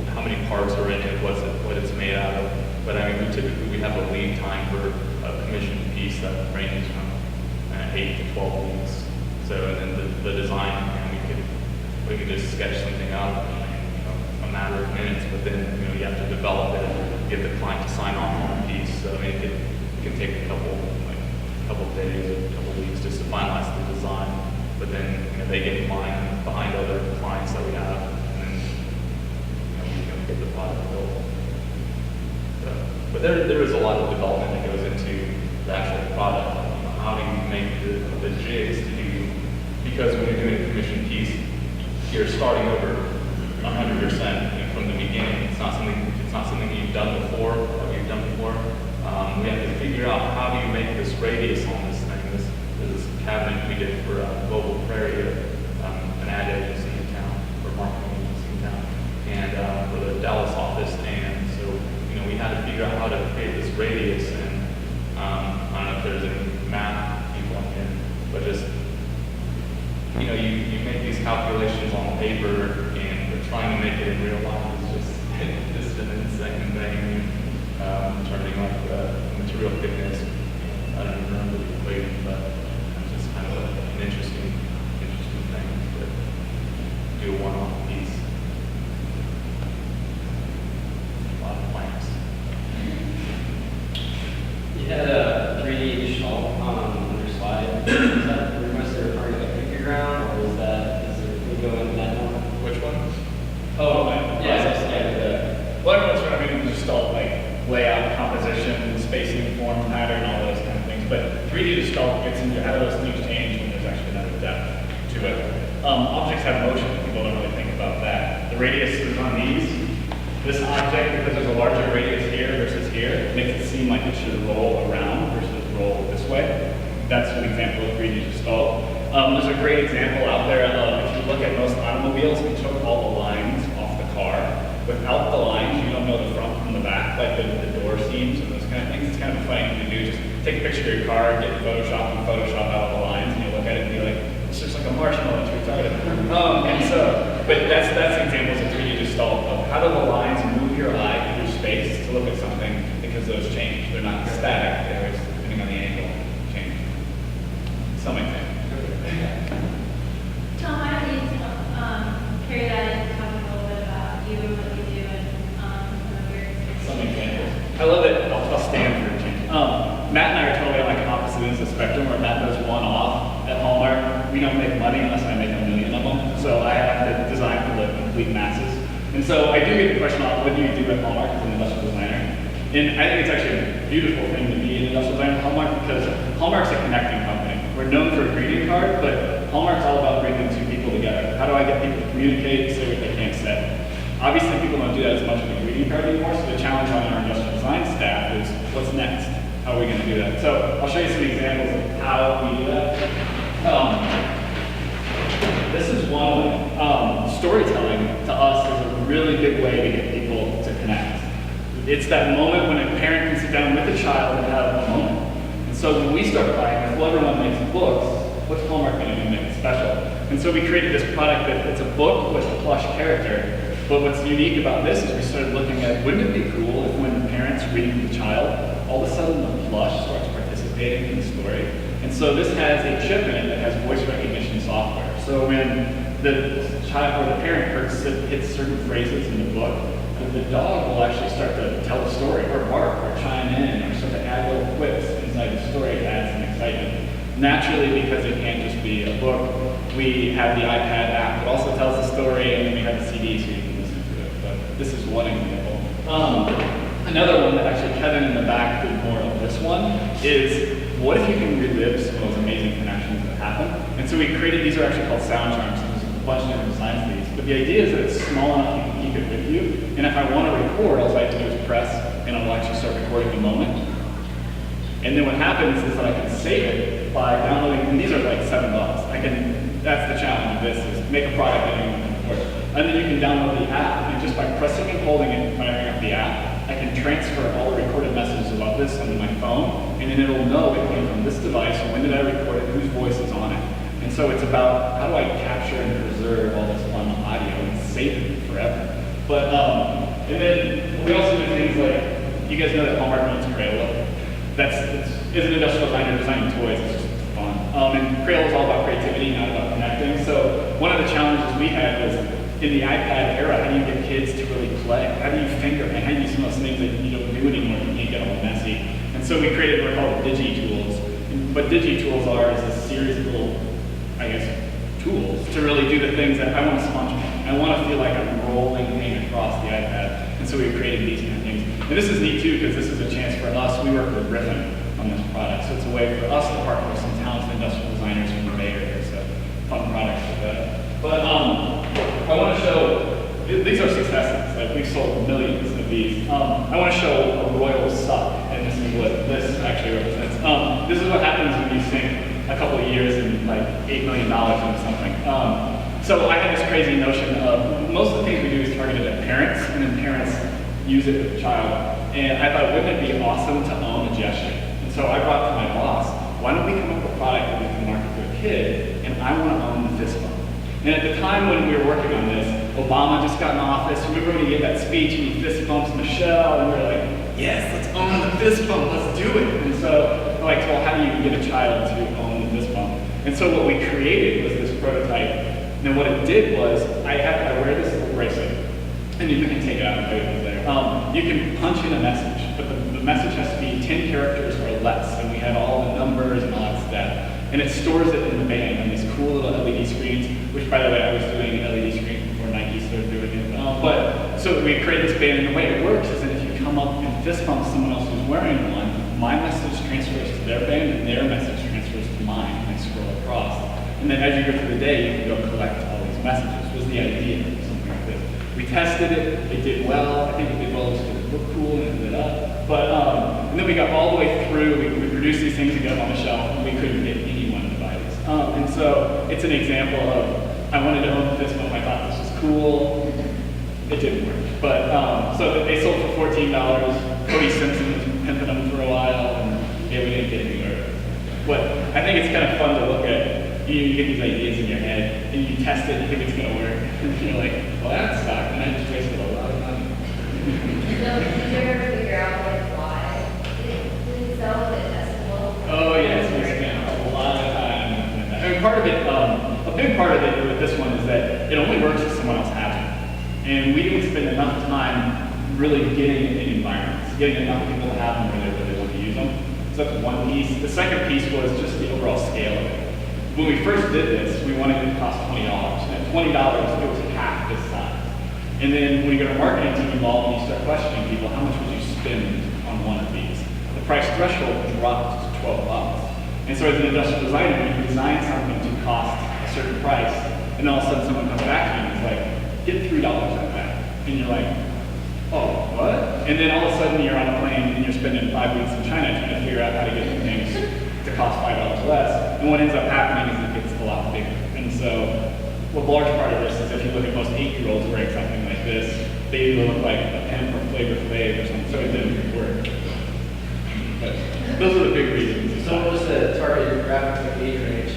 how many parts are in it, what it's made out of. But I mean, we have a lead time for a commissioned piece that ranges from 8 to 12 weeks. So, and then the design, we could just sketch something up in a matter of minutes, but then you have to develop it and get the client to sign off on a piece. So I mean, it can take a couple days or a couple weeks just to finalize the design. But then they get in line behind other clients that we have, and then we can get the product built. So, but there is a lot of development that goes into the actual product. How do you make the jigs to do? Because when you're doing a commission piece, you're starting over 100% from the beginning. It's not something you've done before. We have to figure out how do you make this radius on this thing. This cabinet we did for Global Prairie, an ad agency in town, or marketing agency in town, and for the Dallas office. And so we had to figure out how to create this radius. And I don't know if there's any math people in here, but just you make these calculations on paper, and trying to make it in real life is just an insane thing. Turning like material thickness, I don't even remember the equation, but it's just kind of an interesting thing to do a one-off piece. A lot of planks. You had a 3D gestalt on your slide. Is that pretty much the referring to like figure ground, or is it go into that one? Which one? Oh, well, everyone's trying to make gestalt like layout, composition, spacing, form, pattern, all those kind of things. But 3D gestalt gets into how those things change when there's actually another depth to it. Objects have motion. People don't really think about that. The radius is on these. This object, because there's a larger radius here versus here, makes it seem like it should roll around versus roll this way. That's an example of 3D gestalt. There's a great example out there of, if you look at most automobiles, we took all the lines off the car. Without the lines, you don't know the front from the back, like the door seams and those kind of things. It's kind of a funny thing to do. Just take a picture of your car, get Photoshop, and Photoshop out the lines, and you look at it and be like, it's just like a marshmallow tree. But that's examples of 3D gestalt of how do the lines move your eye through space to look at something, because those change. They're not static. They always, depending on the angle, change. Some example. Tom, I don't need to carry that into talking a little bit about you and what you do and some of your experiences. Some examples. I love it. I'll stand for a change. Matt and I are totally on like opposite ends of the spectrum, where Matt does one off at Hallmark. We don't make money unless I make 1 million of them. So I have to design for the complete masses. And so I do get the question a lot, what do you do at Hallmark as an industrial designer? And I think it's actually a beautiful thing to be an industrial designer at Hallmark, because Hallmark's a connecting company. We're known for a greeting card, but Hallmark's all about bringing two people together. How do I get people to communicate, say what they can't say? Obviously, people don't do that as much with a greeting card anymore, so the challenge on our industrial design staff is, what's next? How are we going to do that? So I'll show you some examples of how we do that. This is one way. Storytelling to us is a really good way to get people to connect. It's that moment when a parent can sit down with a child and have a moment. And so when we start buying, well, everyone makes books, what's Hallmark going to do to make it special? And so we created this product that it's a book with a plush character. But what's unique about this is we started looking at, wouldn't it be cool if when the parents reading to the child, all of a sudden the plush starts participating in the story? And so this has a chip in it that has voice recognition software. So when the child or the parent hits certain phrases in the book, the dog will actually start to tell the story, or bark, or chime in, or start to add little quips inside the story to add some excitement. Naturally, because it can't just be a book, we have the iPad app that also tells the story, and then we have the CD so you can listen to it. But this is one example. Another one that actually Kevin in the back did more of this one is, what if you can relive some of those amazing connections that happen? And so we created, these are actually called sound charms. There's a bunch of different designs of these. But the idea is that it's small enough you can keep it with you. And if I want to record, all I have to do is press, and it'll actually start recording the moment. And then what happens is that I can save it by downloading, and these are like $7. That's the challenge of this, is make a product that anyone can afford. And then you can download the app, and just by pressing and holding it, firing up the app, I can transfer all the recorded messages about upload this onto my phone, and then it'll know it came from this device, when did I record it, whose voice is on it. And so it's about how do I capture and preserve all this fun audio and save it forever. But, and then we also do things like, you guys know that Hallmark owns Crayola. As an industrial designer designing toys, it's just fun. And Crayola is all about creativity, not about connecting. So one of the challenges we had was in the iPad era, how do you get kids to really play? How do you fingerprint? How do you do some of those things that you don't do anymore? You can't get all messy. And so we created what are called Digi-Tools. And what Digi-Tools are is a series of little, I guess, tools to really do the things that I want to sponge. I want to feel like I'm rolling things across the iPad. And so we created these kind of things. And this is neat too, because this is a chance for us. We work with Griffin on this product. So it's a way for us to partner with some talented industrial designers from the Bay Area. So fun products with that. But I want to show, these are successes. Like we've sold millions of these. I want to show a royal suck, and this is what this actually represents. This is what happens when you sink a couple of years and like $8 million into something. So I had this crazy notion of most of the things we do is targeted at parents, and then parents use it with the child. And I thought, wouldn't it be awesome to own a gesture? And so I brought to my boss, why don't we come up with a product that we can market to a kid, and I want to own the fist bump. And at the time when we were working on this, Obama just got in office. Remember when he gave that speech and he fist bumps Michelle, and we were like, yes, let's own the fist bump, let's do it. And so we're like, well, how do you get a child to own the fist bump? And so what we created was this prototype. And then what it did was, I wear this little bracelet, and you can take it out and put it there. You can punch in a message, but the message has to be 10 characters or less, and we had all the numbers and all that stuff. And it stores it in the band on these cool little LED screens, which by the way, I was doing LED screens before Nike started doing it. But so we created this band, and the way it works is that if you come up and fist bump someone else who's wearing one, my message transfers to their band, and their message transfers to mine, and I scroll across. And then as you go through the day, you can go collect all these messages, was the idea of something like this. We tested it did well. I think it did well just because it looked cool and it lit up. But, and then we got all the way through, we produced these things and got them on the shelf, and we couldn't get anyone to buy these. And so it's an example of, I wanted to own the fist bump, I thought this was cool. It didn't work. But, so they sold for $14. Cody Simpson was pimping them for a while, and yeah, we didn't get anywhere. But I think it's kind of fun to look at. You get these ideas in your head, and you test it, and you think it's going to work. And you're like, well, that sucked, and I just wasted a lot of money. So did you ever figure out like why? Did it sell? Was it testable? Oh, yes, we spent a lot of time. I mean, part of it, a big part of it with this one is that it only works if someone else has it. And we didn't spend enough time really getting it in environments, getting enough people to have them where they really want to use them. So that's one piece. The second piece was just the overall scale of it. When we first did this, we wanted it to cost $20. And at $20, it was half this size. And then when you go to marketing team involved and you start questioning people, how much would you spend on one of these? The price threshold dropped to $12. And so as an industrial designer, you design something to cost a certain price, and then all of a sudden someone comes back to you and is like, get $3 out of that. And you're like, oh, what? And then all of a sudden you're on a plane and you're spending 5 weeks in China trying to figure out how to get things to cost $5 less. And what ends up happening is it gets a lot bigger. And so a large part of this is if you look at most 8-year-olds wearing something like this, they either look like a pimp or Flavor Flav or something, so it didn't work. But those are the big reasons. So what was the target demographic age range?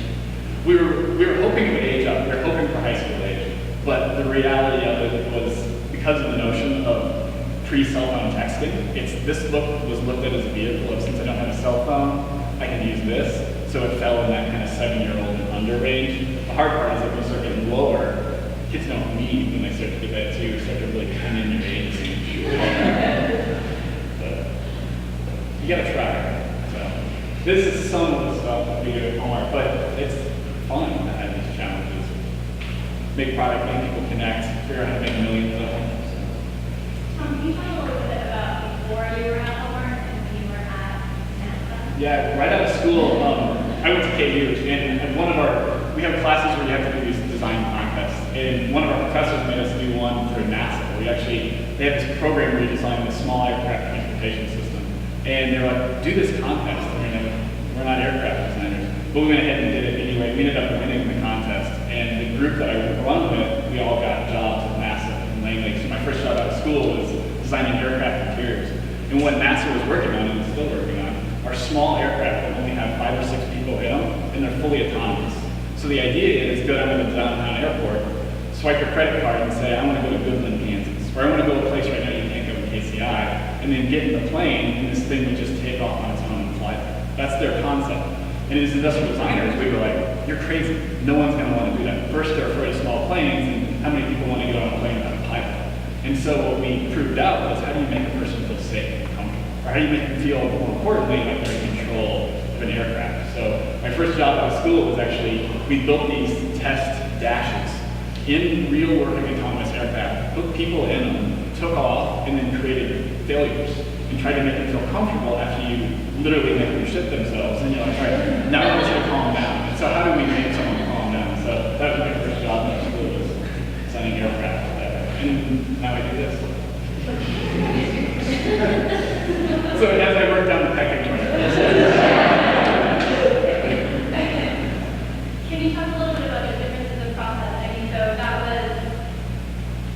We were hoping it would age up. We were hoping for high school age. But the reality of it was because of the notion of pre-cell phone texting, this was looked at as a vehicle of, since I don't have a cell phone, I can use this. So it fell in that kind of 7-year-old and under range. The hard part is that when you start getting lower, kids don't read when they start to do that too. You start to really pin in your age range. But you gotta try. So this is some of the stuff that we do at Hallmark, but it's fun to have these challenges. Make product, make people connect, figure out how to make millions of them. Can you talk a little bit about before you were at Hallmark and when you were at NASA? Yeah, right out of school, I went to KU, and we have classes where you have to do these design contests, and one of our professors made us do one for NASA. They have this program where you design this small aircraft transportation system, and they're like, do this contest. We're not aircraft designers, but we went ahead and did it anyway. We ended up winning the contest, and the group that I run with, we all got jobs at NASA in Langley. So my first job out of school was designing aircraft interiors. And what NASA was working on, and is still working on, are small aircraft that only have 5 or 6 people in them, and they're fully autonomous. So the idea is go down to the downtown airport, swipe your credit card and say, I want to go to Goodland, Kansas, or I want to go to a place right now you can't go to KCI, and then get in the plane, and this thing would just take off on its own and fly there. That's their concept. And as industrial designers, we were like, you're crazy. No one's going to want to do that. First, they're afraid of small planes, and how many people want to get on a plane without a pilot? And so what we proved out was, how do you make a person feel safe and comfortable? Or how do you make them feel, more importantly, like they're in control of an aircraft? So my first job out of school was actually, we built these test dashes in real working autonomous aircraft, put people in them, took off, and then created failures and tried to make them feel comfortable after you literally make them shit themselves. And you're like, all right, now we're going to calm down. And so how do we make someone calm down? So that was my first job in school, was designing aircraft. And now I do this. So as I work down the pecking order. Can you talk a little bit about the differences in process? I mean, so that was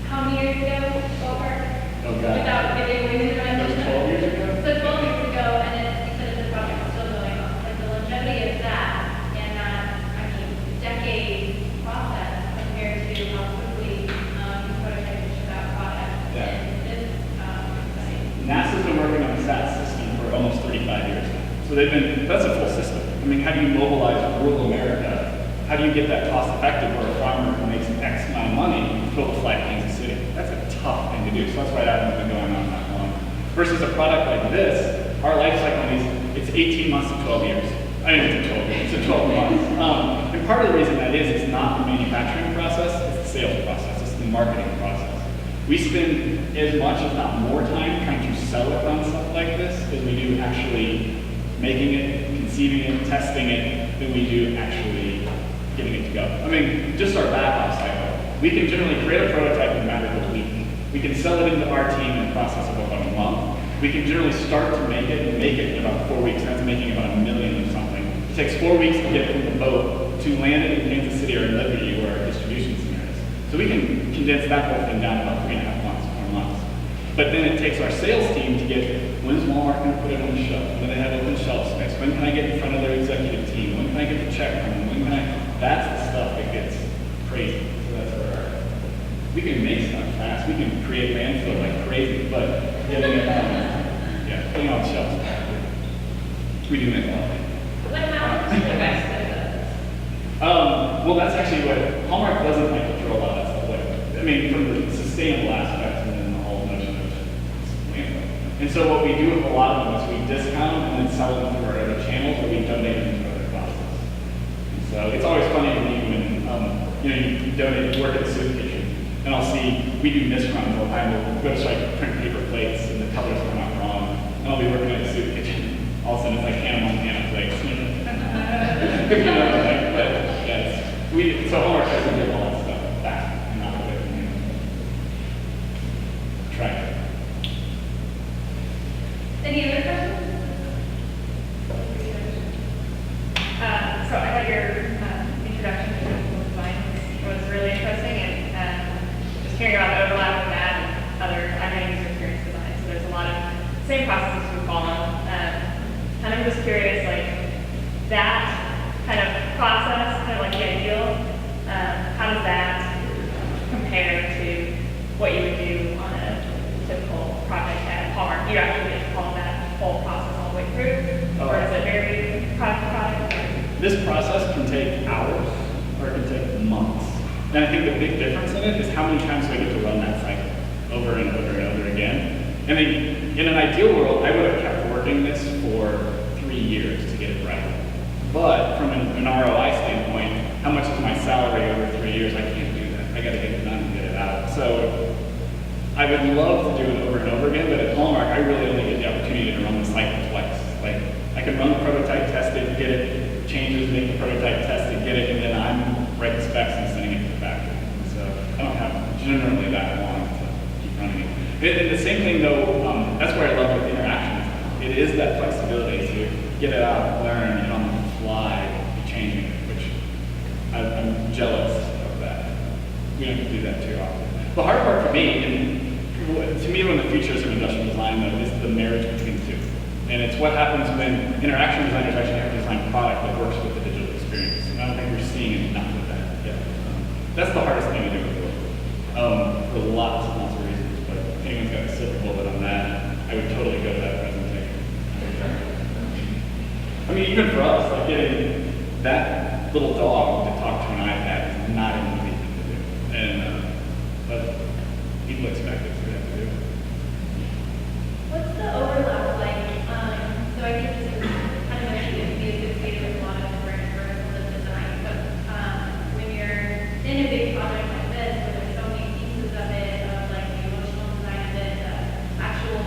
how many years ago, ballpark? Oh, God. Without giving away the That was 12 years ago? So 12 years ago, and it's because the project is still going on. Like the longevity of that, and I mean, decades process compared to how quickly these prototypes ship out products. Yeah. And it's exciting. NASA's been working on the SAT system for almost 35 years now. So that's a full system. I mean, how do you mobilize rural America? How do you get that cost effective where a farmer who makes X amount of money will fly to Kansas City? That's a tough thing to do. So that's why that hasn't been going on that long. Versus a product like this, our life cycle is, it's 18 months to 12 years. I didn't say 12 years, it's 12 months. And part of the reason that is, it's not the manufacturing process, it's the sales process, it's the marketing process. We spend as much, if not more time, trying to sell it on stuff like this as we do actually making it, conceiving it, testing it, than we do actually getting it to go. I mean, just our back-off cycle. We can generally create a prototype in a matter of a week. We can sell it into our team in the process of about a month. We can generally start to make it and make it in about 4 weeks. That's making about $1 million or something. It takes 4 weeks to get from the boat to land it in Kansas City or in Liberty where our distribution center is. So we can condense that whole thing down to about 3.5 months, 4 months. But then it takes our sales team to get, when's Walmart going to put it on the shelf? When do they have open shelf space? When can I get in front of their executive team? When can I get the check from them? When can I? That's the stuff that gets crazy. So that's where we can make stuff fast. We can create landfill like crazy, but getting it putting it on shelves. We do make a lot of things. What happens to the rest of those? Well, that's actually what Hallmark doesn't like to throw a lot of stuff like. I mean, from the sustainable aspect and then the whole notion of landfill. And so what we do with a lot of them is we discount them and then sell them through our other channels, or we donate them to other causes. And so it's always funny to me when you donate, work at the soup kitchen, and I'll see we do misruns all the time. We'll go to like print paper plates and the colors come out wrong, and I'll be working at the soup kitchen. All of a sudden it's like Hannah Montana plates. So Hallmark has to give all that stuff back and not away from you. Try it. Any other questions? So I thought your introduction to physical design was really interesting, and just hearing about the overlap with that and other user experience design. So there's a lot of same processes we follow. And I'm just curious, like that kind of process, kind of like the ideal, how does that compare to what you would do on a typical project at Hallmark? You actually get to follow that whole process all the way through, or is it very product to product? This process can take hours or it can take months. And I think the big difference in it is how many times do I get to run that cycle over and over and over again. I mean, in an ideal world, I would have kept working this for 3 years to get it right. But from an ROI standpoint, how much is my salary over 3 years? I can't do that. I got to get it done and get it out. So I would love to do it over and over again, but at Hallmark, I really only get the opportunity to run the cycle twice. Like, I can run the prototype, test it, get it, changes, make the prototype, test it, get it, and then I'm writing specs and sending it to the factory. So I don't have generally that long to keep running it. And the same thing though, that's where I love with interactions. It is that flexibility to get it out, learn, and on the fly, be changing it, which I'm jealous of that. We don't do that too often. The hard part for me, and to me, one of the features of industrial design, though, is the marriage between the two. And it's what happens when interaction designers actually have to design a product that works with the digital experience. And I don't think we're seeing enough of that yet. That's the hardest thing to do with Polivka. For lots and lots of reasons, but if anyone's got a silver bullet on that, I would totally go to that presentation. I mean, even for us, like getting that little dog to talk to an iPad is not an easy thing to do. And, but people expect it, so we have to do it. What's the overlap like? So I think this is kind of associated with a lot of different verticals of design, but when you're in a big project like this, where there's so many pieces of it, of like the emotional design of it, the actual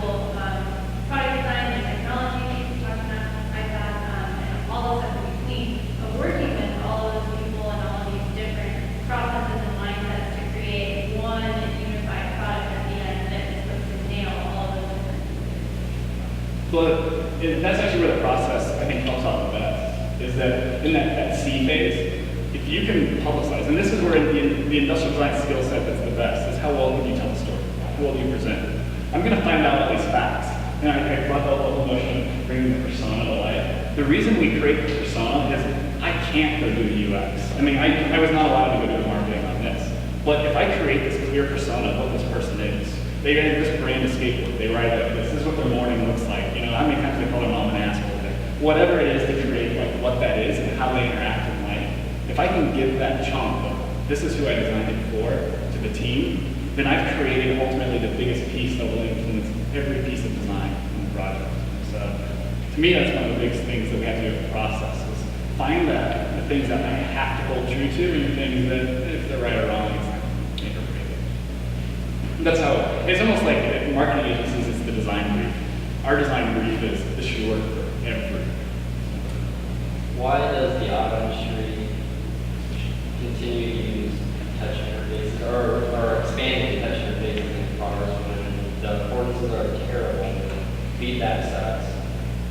product design, the technology, talking about iPad, and all the stuff in between, of working with all of those people and all of these different processes and mindsets to create one unified product at the end that is supposed to nail all of those different pieces. But that's actually where the process, I think, helps out the best, is that in that C phase, if you can publicize, and this is where the industrial design skill set that's the best, is how well can you tell the story, how well do you present it. I'm going to find out all these facts, and I brought the whole notion of bringing the persona to life. The reason we create the persona is I can't go do the UX. I mean, I was not allowed to go do marketing on this, but if I create this clear persona of what this person is, they have this brand of skateboard, they ride like this is what their morning looks like, you know, how many times they call their mom an asshole, whatever it is to create like what that is and how they interact in life. If I can give that chunk of this is who I designed it for to the team, then I've created ultimately the biggest piece that will influence every piece of design in the project. So to me, that's one of the biggest things that we have to do in the process is find the things that I have to hold true to and the things that if they're right or wrong, it's like, make or break it. That's how, it's almost like marketing agencies, it's the design brief. Our design brief is this should work for every. Why does the auto industry continue to use touch interfaces or expanding touch interfaces in cars when the affordances are terrible, feedback sucks,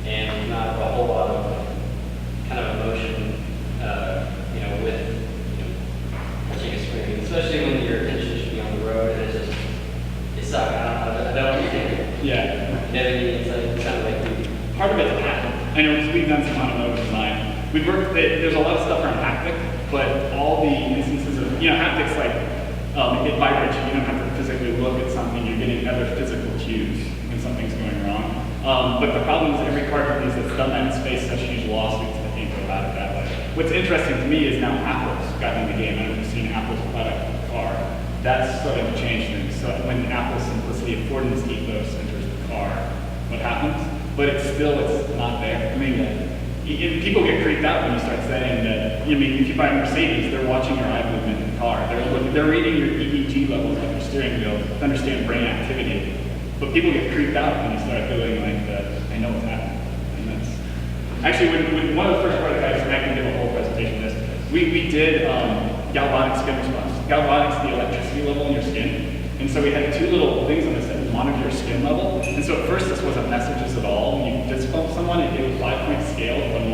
and not a whole lot of kind of emotion, with touching a screen, especially when your attention should be on the road and it sucks. I don't understand it. Yeah. You have any insight? It sounds like Part of it's haptic. I know we've done some automotive design. We've worked, there's a lot of stuff around haptic, but all the instances of, haptics like, it vibrates you, you don't have to physically look at something, you're getting other physical cues when something's going wrong. But the problem is every car company that's done that in space such huge lawsuits that can't go about it that way. What's interesting to me is now Apple's gotten in the game. I don't know if you've seen Apple's product in the car. That's starting to change things. So when Apple's simplicity affordance ethos enters the car, what happens? But it's not there. I mean, people get creeped out when you start saying that, if you buy a Mercedes, they're watching your eye movement in the car. They're reading your EEG levels on your steering wheel to understand brain activity. But people get creeped out when you start doing I know what's happening. And that's, actually, when one of the first prototypes, and I can give a whole presentation on this, we did galvanic skin response. Galvanic's the electricity level in your skin. And so we had two little things on this that monitor your skin level. And so at first this wasn't messages at all. When you fist bump someone, it gave a 5-point scale from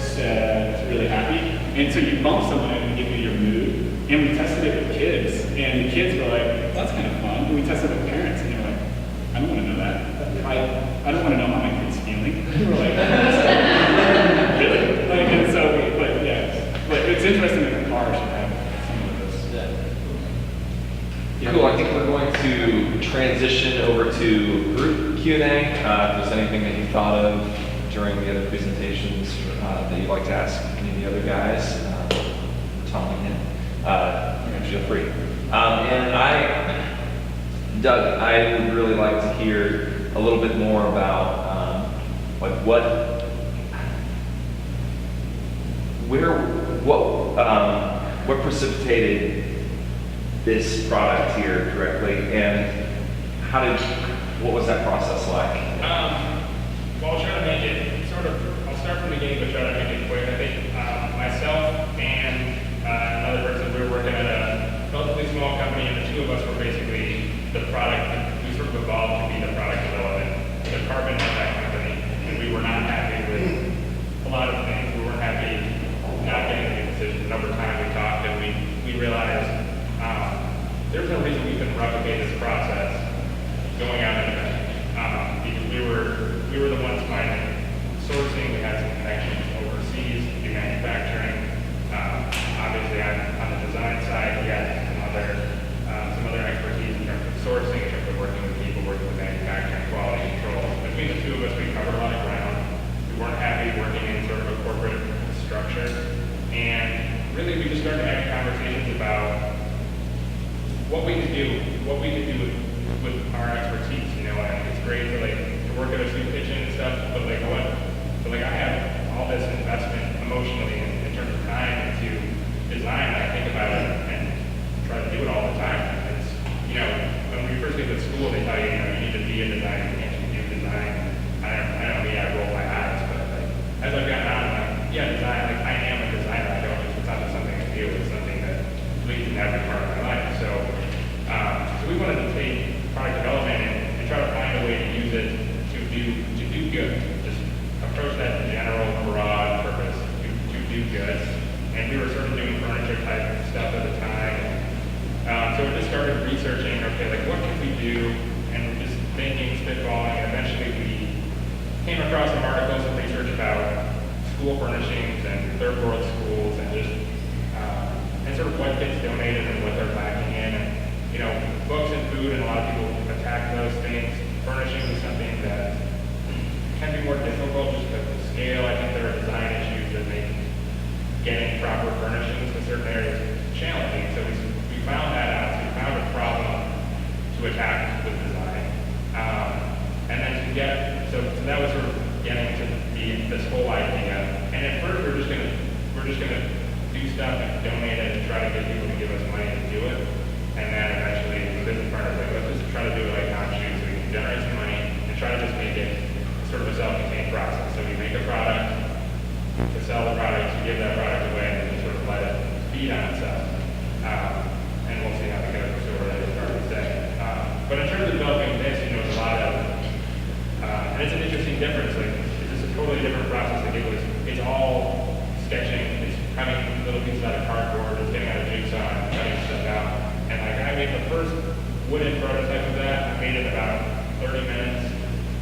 sad to really happy. And so you bump someone and it would give you your mood. And we tested it with kids. And the kids were like, well, that's kind of fun. And we tested it with parents and they were like, I don't want to know that. I don't want to know how my kid's feeling. We were like, really? And so, but it's interesting that the car should have some of this. Cool, I think we're going to transition over to group Q&A. If there's anything that you thought of during the other presentations that you'd like to ask any of the other guys, Tom and feel free. Doug, I would really like to hear a little bit more about what precipitated this product here directly, and what was that process like? Well, I'll try to make it I'll start from the beginning, but try to make it quick. I think myself and another person, we were working at a relatively small company, and the two of us were basically the product. We sort of evolved to be the product development department of that company, and we were not happy with a lot of things. We weren't happy not getting the decisions. Over time, we talked, and we realized there's no reason we couldn't replicate this process, go to us, we covered a lot of ground. We weren't happy working in sort of a corporate structure. And really, we just started having conversations about what we could do with our expertise. You know, and it's great to work at a soup kitchen and stuff, but I have all this investment emotionally in terms of time into design that I think about it and try to do it all the time. It's, you know, when we first get to school, they tell you, you know, you need to be a designer, you can't just do design. I don't mean I roll my eyes, but as I've gotten on, I'm like, yeah, design, I am a designer. It's not just something I do, it's something that leads in every part of my life. So we wanted to take product development and try to find a way to use it to do good. Just approach that general, broad purpose to do good. And we were sort of doing furniture type stuff at the time. So we just started researching, okay, what can we do? And we're just thinking, spitballing, and eventually we came across some articles and research about school furnishings and third world schools and just and sort of what gets donated and what they're lacking in. And, you know, books and food, and a lot of people attack those things. Furnishings is something that can be more difficult just because of the scale. I think there are design issues that make getting proper furnishings in certain areas challenging. So we found that out. So we found a problem to attack with design. And then so that was sort of getting to this whole idea. And at first we're just gonna do stuff and donate it and try to get people to give us money to do it. And then eventually the business partners like, let's just try to do it like non-shoot so we can generate some money and try to just make it sort of a self-contained process. So we make a product, to sell the product, to give that product away, and then just sort of let it feed on itself. And we'll see how it goes, so we're ready to start to say. But in terms of developing this, you know, there's a lot of, and it's an interesting difference. It's just a totally different process. It's all sketching. It's cutting little pieces out of cardboard. It's getting out of jigsaw and cutting stuff out. And I made the first wooden prototype of that. I made it in about 30 minutes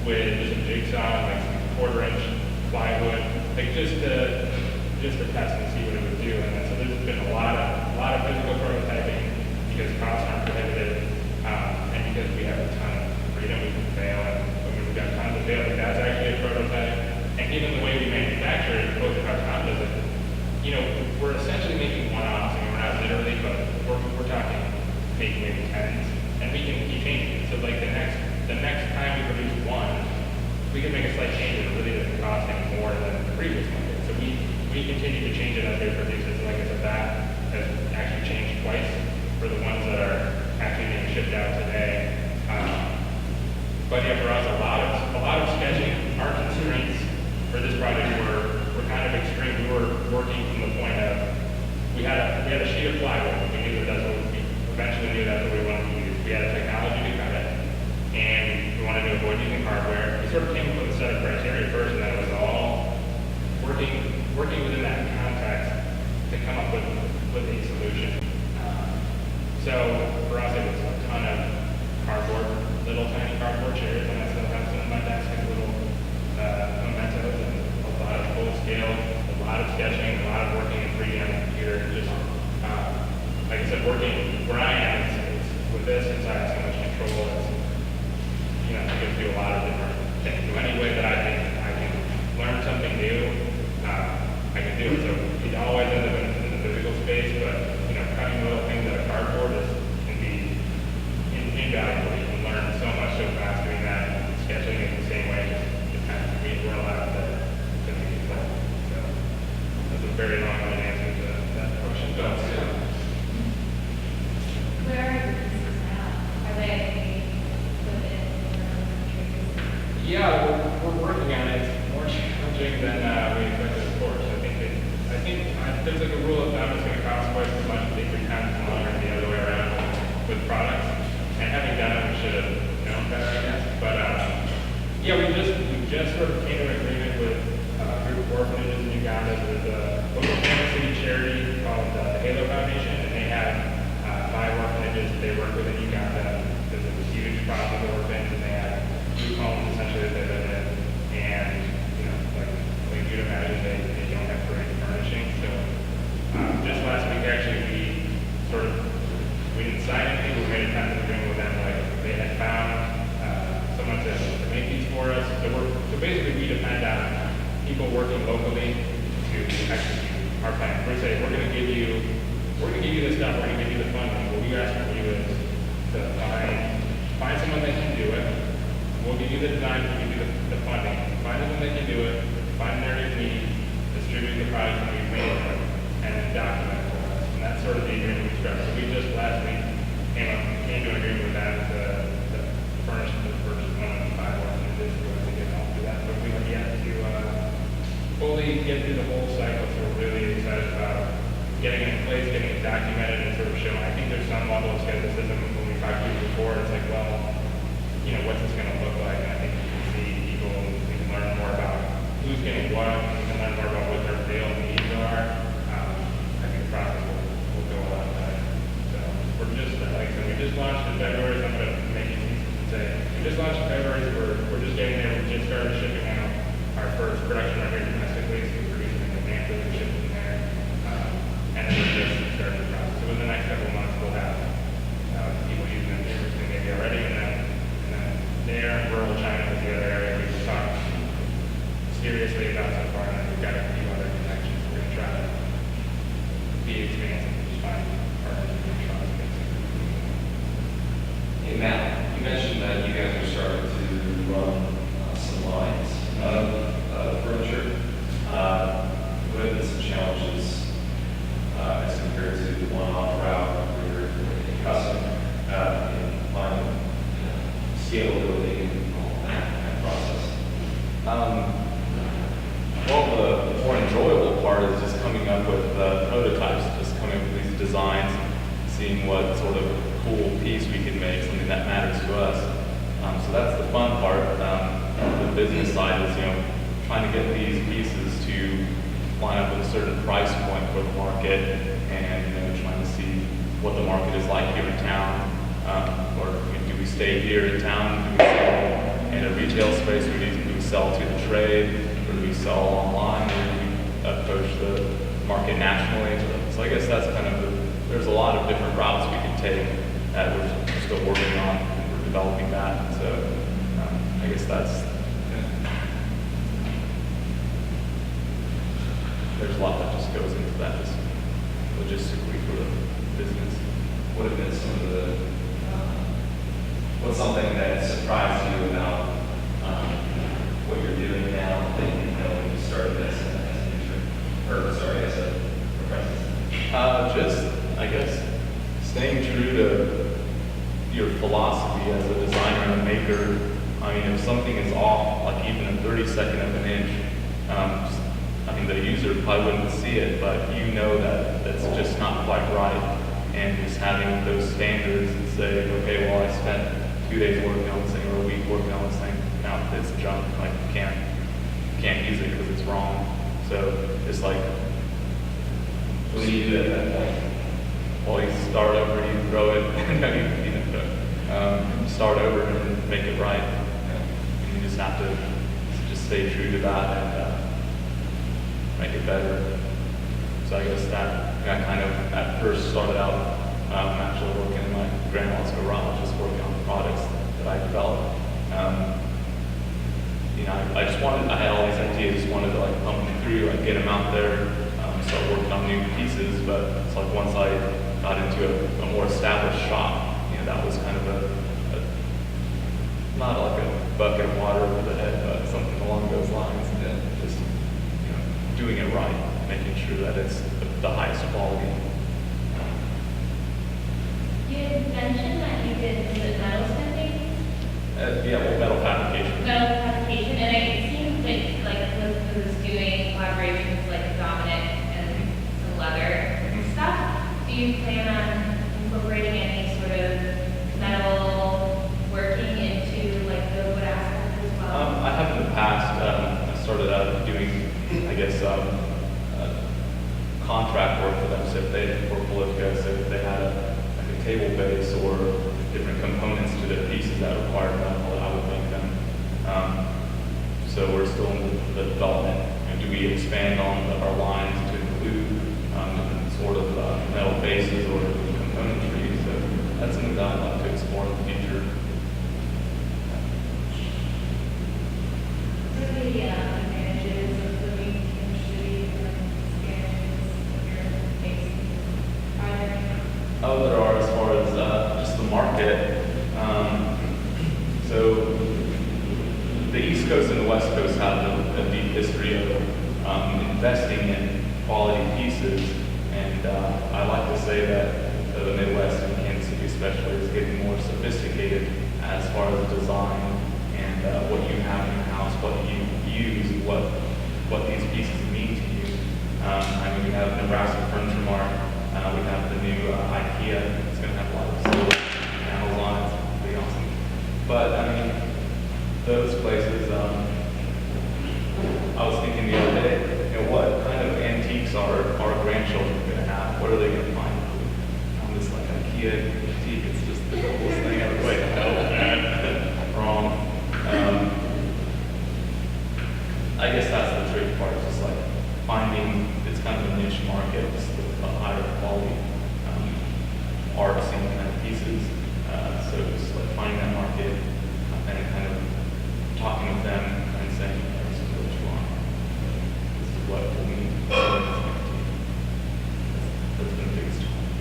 with just a jigsaw and some 1/4-inch plywood, just to test and see what it would do. And then, so there's been a lot of physical prototyping because costs aren't prohibitive, and because we have a ton of freedom, we can fail. And we've got tons of failure. That's actually a prototype. And even the way we manufacture it, both of our Tom does it, you know, we're essentially making one-offs. I mean, we're not literally, but we're talking making maybe tens, and we can keep changing it. So the next time we produce one, we can make a slight change and it really doesn't cost any more than the previous one did. So we continue to change it as they produce it. So like I said, that has actually changed twice for the ones that are actually being shipped out today. But yeah, for us, a lot of sketching. Our constraints for this project were kind of extreme. We were working from the point of we had a sheet of plywood. We knew that's what we eventually knew that's what we wanted to use. We had a technology to cut it, and we wanted to avoid using hardware. We sort of came up with a set of criteria first, and then it was all working within that context to come up with a solution. So for us, it was a ton of cardboard, little tiny cardboard chairs, and I still have some on my desk and little mementos, and a lot of full scale, a lot of sketching, a lot of working in 3D on the computer. Just like I said, working where I am, it's with this, since I have so much control, you know, I can do a lot of different things. So any way that I think I can learn something new, I can do it. So it always ends up in the physical space, but you know, cutting little things out of cardboard can be invaluable. You can learn so much so fast doing that. Sketching in the same way, just kind of we're allowed to make it fun. So that's a very long-winded answer to that question. But, Where are your pieces now? Are they within your own countries? yeah, we're working on it. It's more challenging than we expected, of course. I think there's like a rule of thumb it's going to cost twice as much, 3 times longer, the other way around with products. And having done it, we should have known better, I guess. But yeah, we just sort of came to an agreement with a group of orphanages in Uganda. There's a local Kansas City charity called the Halo Foundation, and they have 5 orphanages that they work with in Uganda. There's a huge problem with orphans, and they have group homes essentially that they live in. And you know, like you'd imagine, they don't have great furnishing. So just last week, actually, we didn't sign anything. We made a tentative agreement with them. Like they had found someone to make these for us. parts. So basically we depend on people working locally to execute our plan. We say, we're gonna give you this stuff, we're gonna give you the funding. What we ask from you is to find someone that can do it. We'll give you the design, we'll give you the funding. Find someone that can do it, find their needs, distribute the product that we've made, and then document it for us. And that's sort of the agreement we struck. So we just last week came to an agreement with that to furnish the first 1 of 5 working this year. I think it helped do that, but we have yet to fully get through the whole cycle. So we're really excited about getting it in place, getting it documented, and sort of showing. I think there's some level of skepticism when we talked to you before. It's like, well, you know, what's this going to look like? And I think you can see people, we can learn more about who's getting what, we can learn more about what their real needs are. I think the process will go a lot better. So we're just, like I said, we just launched in February. So I'm going to make it easy to say. We just launched in February. So we're just getting there. We just started shipping out our first production right here domestically. So we're producing in advance of the shipping there. And then we're just starting the process. So in the next couple of months, we'll have people using it interesting maybe already. And then there, rural China is the other area we've talked seriously about so far, and then we've got a few other connections. We're going to try to be expansive and just find partners and trust. Hey Matt, you mentioned that you guys are starting to run some lines of furniture. What have been some challenges as compared to the one-off route where you're custom in finding scalability and all that process? Well, the more enjoyable part is just coming up with prototypes, just coming up with these designs, seeing what sort of cool piece we can make, something that matters to us. So that's the fun part. The business side is, you know, trying to get these pieces to line up with a certain price point for the market, and you know, trying to see what the market is like here in town, or do we stay here in town? Do we sell in a retail space, or do we sell to the trade, or do we sell online, or do we approach the market nationally? So I guess that's kind of there's a lot of different routes we can take that we're still working on, and we're developing that. So I guess that's there's a lot that just goes into that, just logistically for the business. What have been some of the, what's something that surprised you about what you're doing now that you didn't know when you started this as an intern, or sorry, as a apprentice? Just, I guess, staying true to your philosophy as a designer and a maker. I mean, if something is off, like even a 32nd of an inch, I mean, the user probably wouldn't see it, but you know that that's just not quite right. And just having those standards and say, okay, well, I spent 2 days working on this thing or a week working on this thing. Now it's junk. Like, you can't use it because it's wrong. So it's like, What do you do at that point? well, you start over, you throw it, and then you start over and make it right. And you just have to just stay true to that and make it better. So I guess that I kind of at first started out actually working in my grandma's garage, just working on the products that I developed. You know, I had all these ideas, just wanted to like pump them through, like get them out there, start working on new pieces. But it's like once I got into a more established shop, you know, that was kind of a not like a bucket of water over the head, but something along those lines. And just, you know, doing it right, making sure that it's the highest quality. You had mentioned that you did metal smelting? Yeah, well, metal fabrication. Metal fabrication, and it seems like was doing collaborations like Dominic and some leather stuff. Do you plan on incorporating any sort of metal working into like the wood aspect as well? I have in the past. I started out doing, I guess, contract work for them. So if they, for Polivka, so if they had like a table base or different components to their pieces that required metal, I would make them. So we're still in the development. And do we expand on our lines to include different sort of metal bases or componentry? So that's something that I'd like to explore in the future. the advantages of living in the city or experiences that you're facing? Are there any? Oh, there are as far as just the market. So the East Coast and the West Coast have a deep history of investing in quality pieces, and I like to say that the Midwest and Kansas City especially is getting more sophisticated as far as design and what you have in your house, what you use, what these pieces mean to you. I mean, we have Nebraska Furniture Mart. We have the new IKEA. It's going to have a lot of solar panels on it. It's pretty awesome. But I mean, those places. I was thinking the other day, you know, what kind of antiques are our grandchildren going to have? What are they going to find on this like IKEA antique? It's just the coolest thing ever. Wait, no, wrong. I guess that's the tricky part. Just like finding. It's kind of a niche market. Just the higher quality art scene kind of pieces. So just like finding that market and kind of talking with them and saying, this is what you want. This is what we need. That's been the biggest challenge.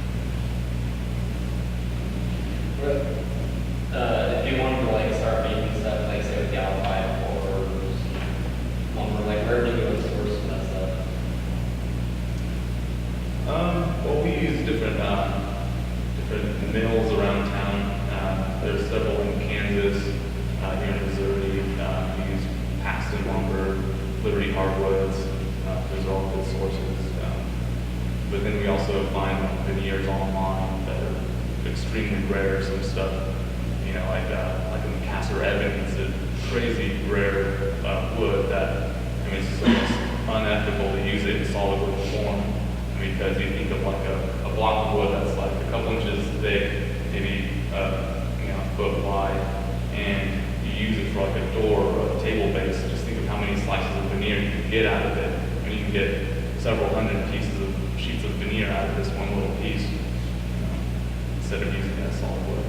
If you wanted to like start making stuff like say with galvanized or lumber, like where do you go source some of that stuff? Well, we use different mills around town. There's several in Kansas, here in Missouri. We use Paxton Lumber, Liberty Hardwoods. Those are all good sources. But then we also find veneers online that are extremely rare. Some stuff, you know, like a Macassar ebony. It's a crazy rare wood that, I mean, it's almost unethical to use it in solid wood form. Because you think of like a block of wood that's like a couple inches thick, maybe a foot wide, and you use it for like a door or a table base. Just think of how many slices of veneer you can get out of it. I mean, you can get several hundred sheets of veneer out of this one little piece, instead of using that solid wood.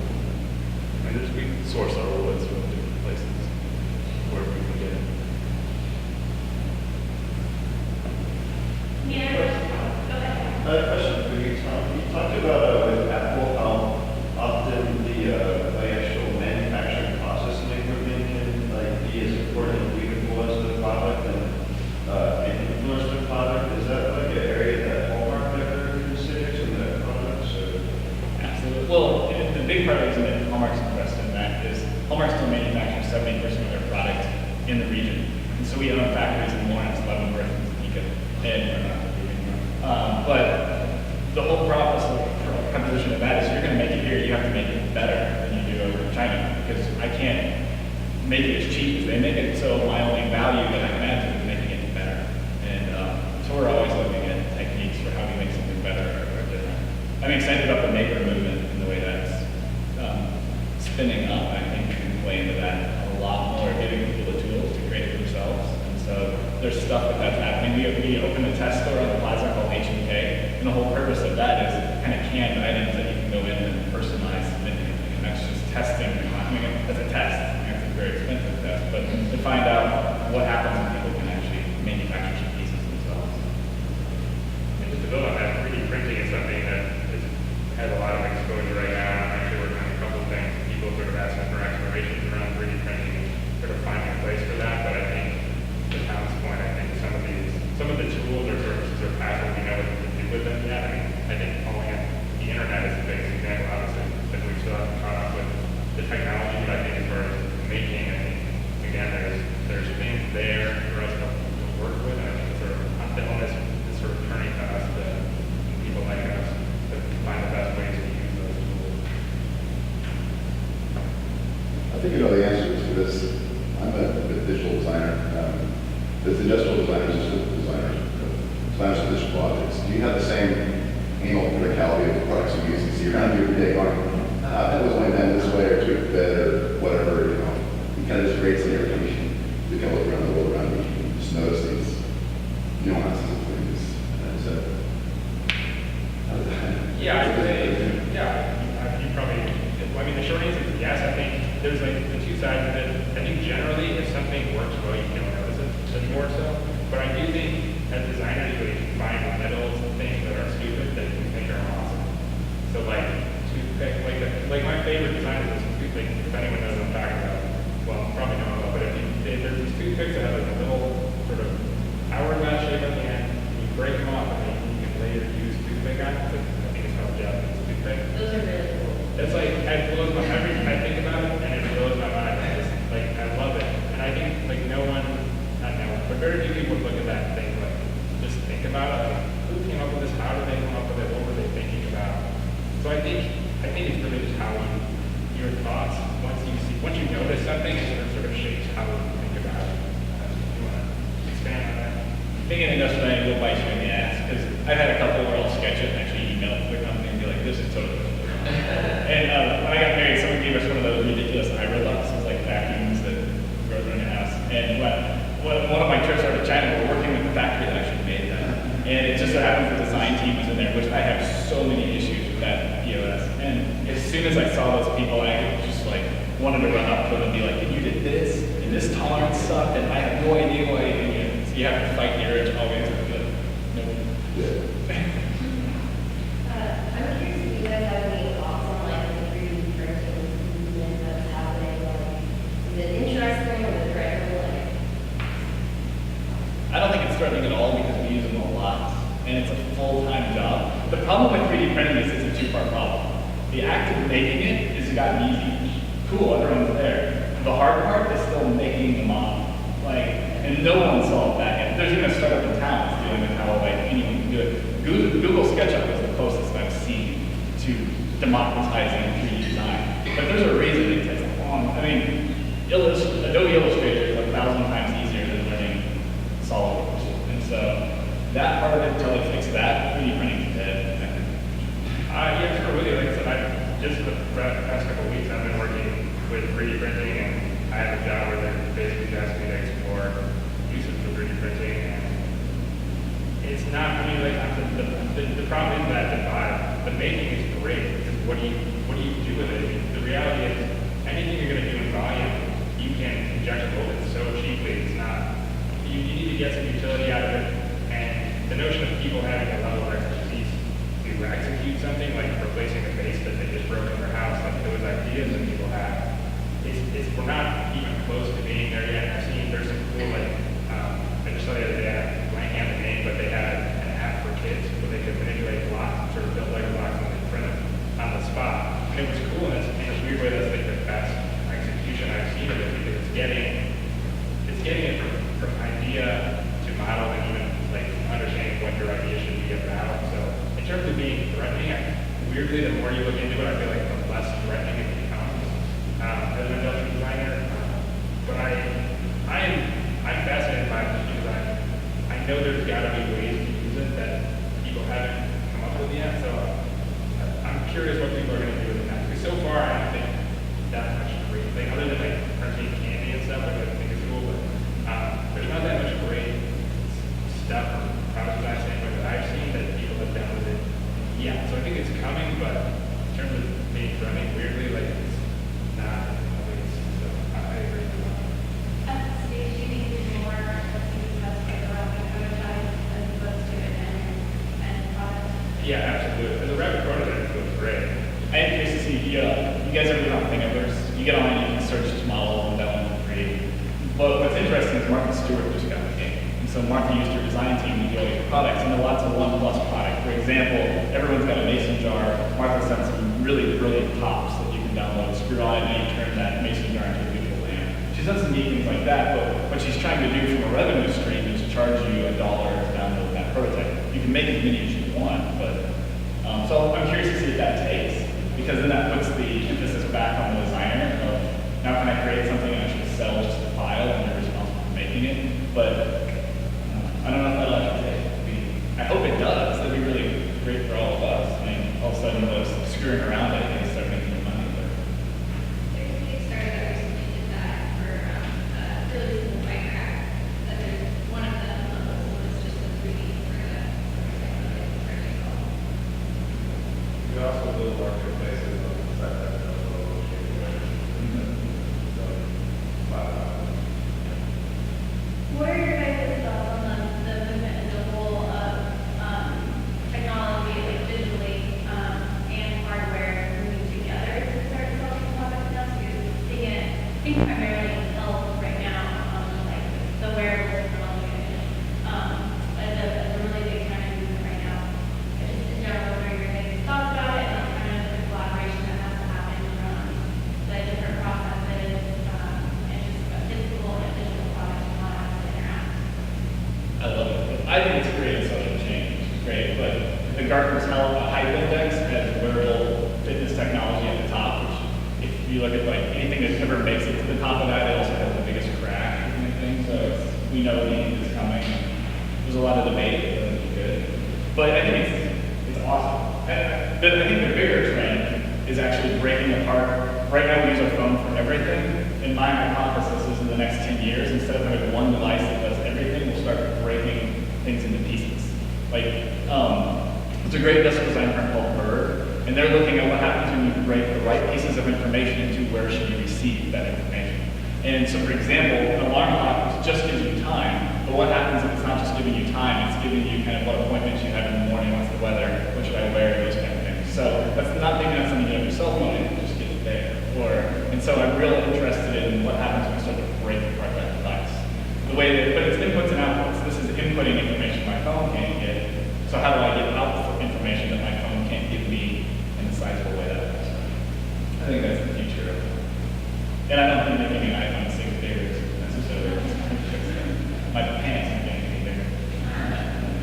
I mean, we source our woods from different places wherever we can get it. Yeah. Another question for you, Tom. You talked about with Apple how often the actual manufacturing process and equipment can like be as important as it was to the product and influence the product. Is that like an area that Hallmark ever considers in their products? Absolutely. Well, the big part of the reason that Hallmark's invested in that is Hallmark still manufactures 70% of their product in the region. And so we own factories in Lawrence, Leavenworth, and Topeka, but the whole process of composition of that is you're going to make it here, you have to make it better than you do over in China, because I can't make it as cheap as they make it, so my only value that I can add to it is making it better. And so we're always looking at techniques for how we make something better or different. I'm excited about the maker movement and the way that's spinning up. I think we can play into that a lot more, giving people the tools to create it themselves. And so there's stuff that's happening. We opened a test store on the plaza called H&K, and the whole purpose of that is kind of canned items that you can go in and personalize significantly. And that's just testing. I mean, as a test, it's a very expensive test, but to find out what happens when people can actually manufacture some pieces themselves. And just to build on that, 3D printing is something that has a lot of exposure right now. I'm actually working on a couple of things. People sort of asking for explorations around 3D printing and sort of finding a place for that. But I think, to Tom's point, I think some of the tools or services are past what we know what to do with them yet. I mean, I think only the internet is the biggest example, obviously, that we still haven't caught up with the technology. But I think as far as making, I think, again, there's things there for us to work with. And I think sort of the onus is sort of turning to us, the people like us, to find the best ways to use those tools. I think you know the answer to this. I'm a digital designer. There's industrial designers and civil designers, designers of digital objects. Do you have the same anal criticality of the products you use? So you're kind of every day going, that was only done this way or tweaked bed or whatever, you know. You kind of just create some irritation. You can look around the world around you and just notice these nuances of things. Yeah, I'd say, you probably, I mean, the short answer is yes. I think there's like the two sides of it. I think generally, if something works well, you don't notice it. understood more so. But I do think as designers, we find the middle things that are stupid that we think are awesome. So like toothpick, like my favorite design is this toothpick. If anyone knows what I'm talking about, well, probably don't know. But if there's these toothpicks that have like a little sort of hourglass shape at the end, you break them off and then you can later use toothpick on it. Like, I think it's called Japanese toothpick. Those are really cool. It's like, it blows my, I think about it and it blows my mind. I love it. And I think like no one, not no one, but very few people look at that and think like, just think about it. Like, who came up with this? How did they come up with it? What were they thinking about? So I think it's really just how your thoughts, once you notice something, it sort of shapes how you think about it. You want to expand on that? I think an industrial design will bite you in the ass, because I've had a couple where I'll sketch it and actually email it to the company and be like, this is totally and when I got married, someone gave us one of those ridiculous hybrid boxes, like vacuums that go around the house. And when one of my trips over to China, we're working with the factory that actually made that. And it just so happens the design team was in there, which I have so many issues with that POS. And as soon as I saw those people, I just like wanted to run up to them and be like, you did this, and this tolerance sucked, and I have no idea why you did it. So you have to fight the urge always to be like, no. I'm curious if you guys have any thoughts on like the 3D printing movement that's happening. Like, is it interesting or is it threatening? Like, I don't think it's threatening at all because we use them a lot, and it's a full-time job. The problem with 3D printing is it's a two-part problem. The act of making it has gotten easy. Cool, everyone's there. The hard part is still making the model. And no one solved that yet. There's even a startup in town that's dealing with how anyone can do it. Google SketchUp is the closest I've seen to democratizing 3D design. But there's a reason it takes long. I mean, Adobe Illustrator is 1,000 times easier than learning SolidWorks. And so that part of it, until they fix that, 3D printing is dead. Yeah, sure, really. Like I said, just for the past couple of weeks, I've been working with 3D printing, and I have a job where they're basically asking me to explore uses for 3D printing. And it's not, I mean, like, the problem is that the making is great. What do you do with it? The reality is, anything you're going to do in volume, you can inject mold it so cheaply. It's not, you need to get some utility out of it. And the notion of people having a level of expertise to execute something like replacing a base that they just broke in their house, like those ideas that people have, we're not even close to being there yet. I've seen there's some cool, like, I just saw the other day, I blank on the name, but they had an app for kids where they could manipulate blocks and sort of build Lego blocks and then print them on the spot. And it was cool, and in a weird way, that's like the best execution I've seen of it, because it's getting it from idea to model and even like understanding what your idea should be about. So in terms of being threatening, weirdly, the more you look into it, I feel like the less threatening it becomes as an industrial designer. But I'm fascinated by it because I know there's got to be ways to use it that people haven't come up with yet. So I'm curious what people are going to do with it now. Because so far, I don't think that much great thing, other than like printing candy and stuff, which I think is cool. But there's not that much great stuff from product design standpoint that I've seen that people have done with it. Yeah, so I think it's coming, but in terms of being threatening, weirdly, like it's not. So I agree with that. at the stage, do you think there's more that's being discussed like around the prototype as opposed to an end product? Yeah, absolutely. As a rapid prototype, it looks great. I am curious to see, you guys ever get on Thingiverse? You get online, you can search this model and that one for free. But what's interesting is Martha Stewart just got the game. And so Martha used her design team to do all these products, and there are lots of one-plus products. For example, everyone's got a mason jar. Martha sent some really brilliant tops that you can download, screw on it, and you turn that mason jar into a beautiful lamp. She's done some neat things like that, but what she's trying to do from a revenue stream is charge you $1 to download that prototype. You can make as many as you want, but so I'm curious to see if that takes, because then that puts the emphasis back on the designer of now can I create something and actually sell just a file and you're responsible for making it. But I don't know if that'll actually take. I hope it does. That'd be really great for all of us. I mean, all of a sudden those screwing around it and start making your money. But There's a Kickstarter that recently did that for really using the Minecraft. That there's one of them was just a 3D for the We also build marketplaces on the site that What are your guys' Gartner's Hype Index has wearable fitness technology at the top, which if you look at like anything that ever makes it to the top of that, it also has the biggest crash or anything. So we know the end is coming. There's a lot of debate, but it's good. But I think it's awesome. I think the bigger trend is actually breaking apart. Right now we use our phone for everything. And my hypothesis is in the next 10 years, instead of having one device that does everything, we'll start breaking things into pieces. Like, it's a great industrial design firm called Bird, and they're looking at what happens when you break the right pieces of information into where should you receive that information. And so, for example, an alarm clock just gives you time, but what happens if it's not just giving you time, it's giving you kind of what appointments you have in the morning, what's the weather, what should I wear, those kind of things. So that's not maybe not something you have your cell phone, it just gets there. And so I'm really interested in what happens when we start to break apart that device. The way that, but it's inputs and outputs. This is inputting information my phone can't get. So how do I get output information that my phone can't give me in a sizable way that I want? I think that's the future of it. And I don't think making an iPhone 6 bigger is necessarily my pants aren't getting any bigger.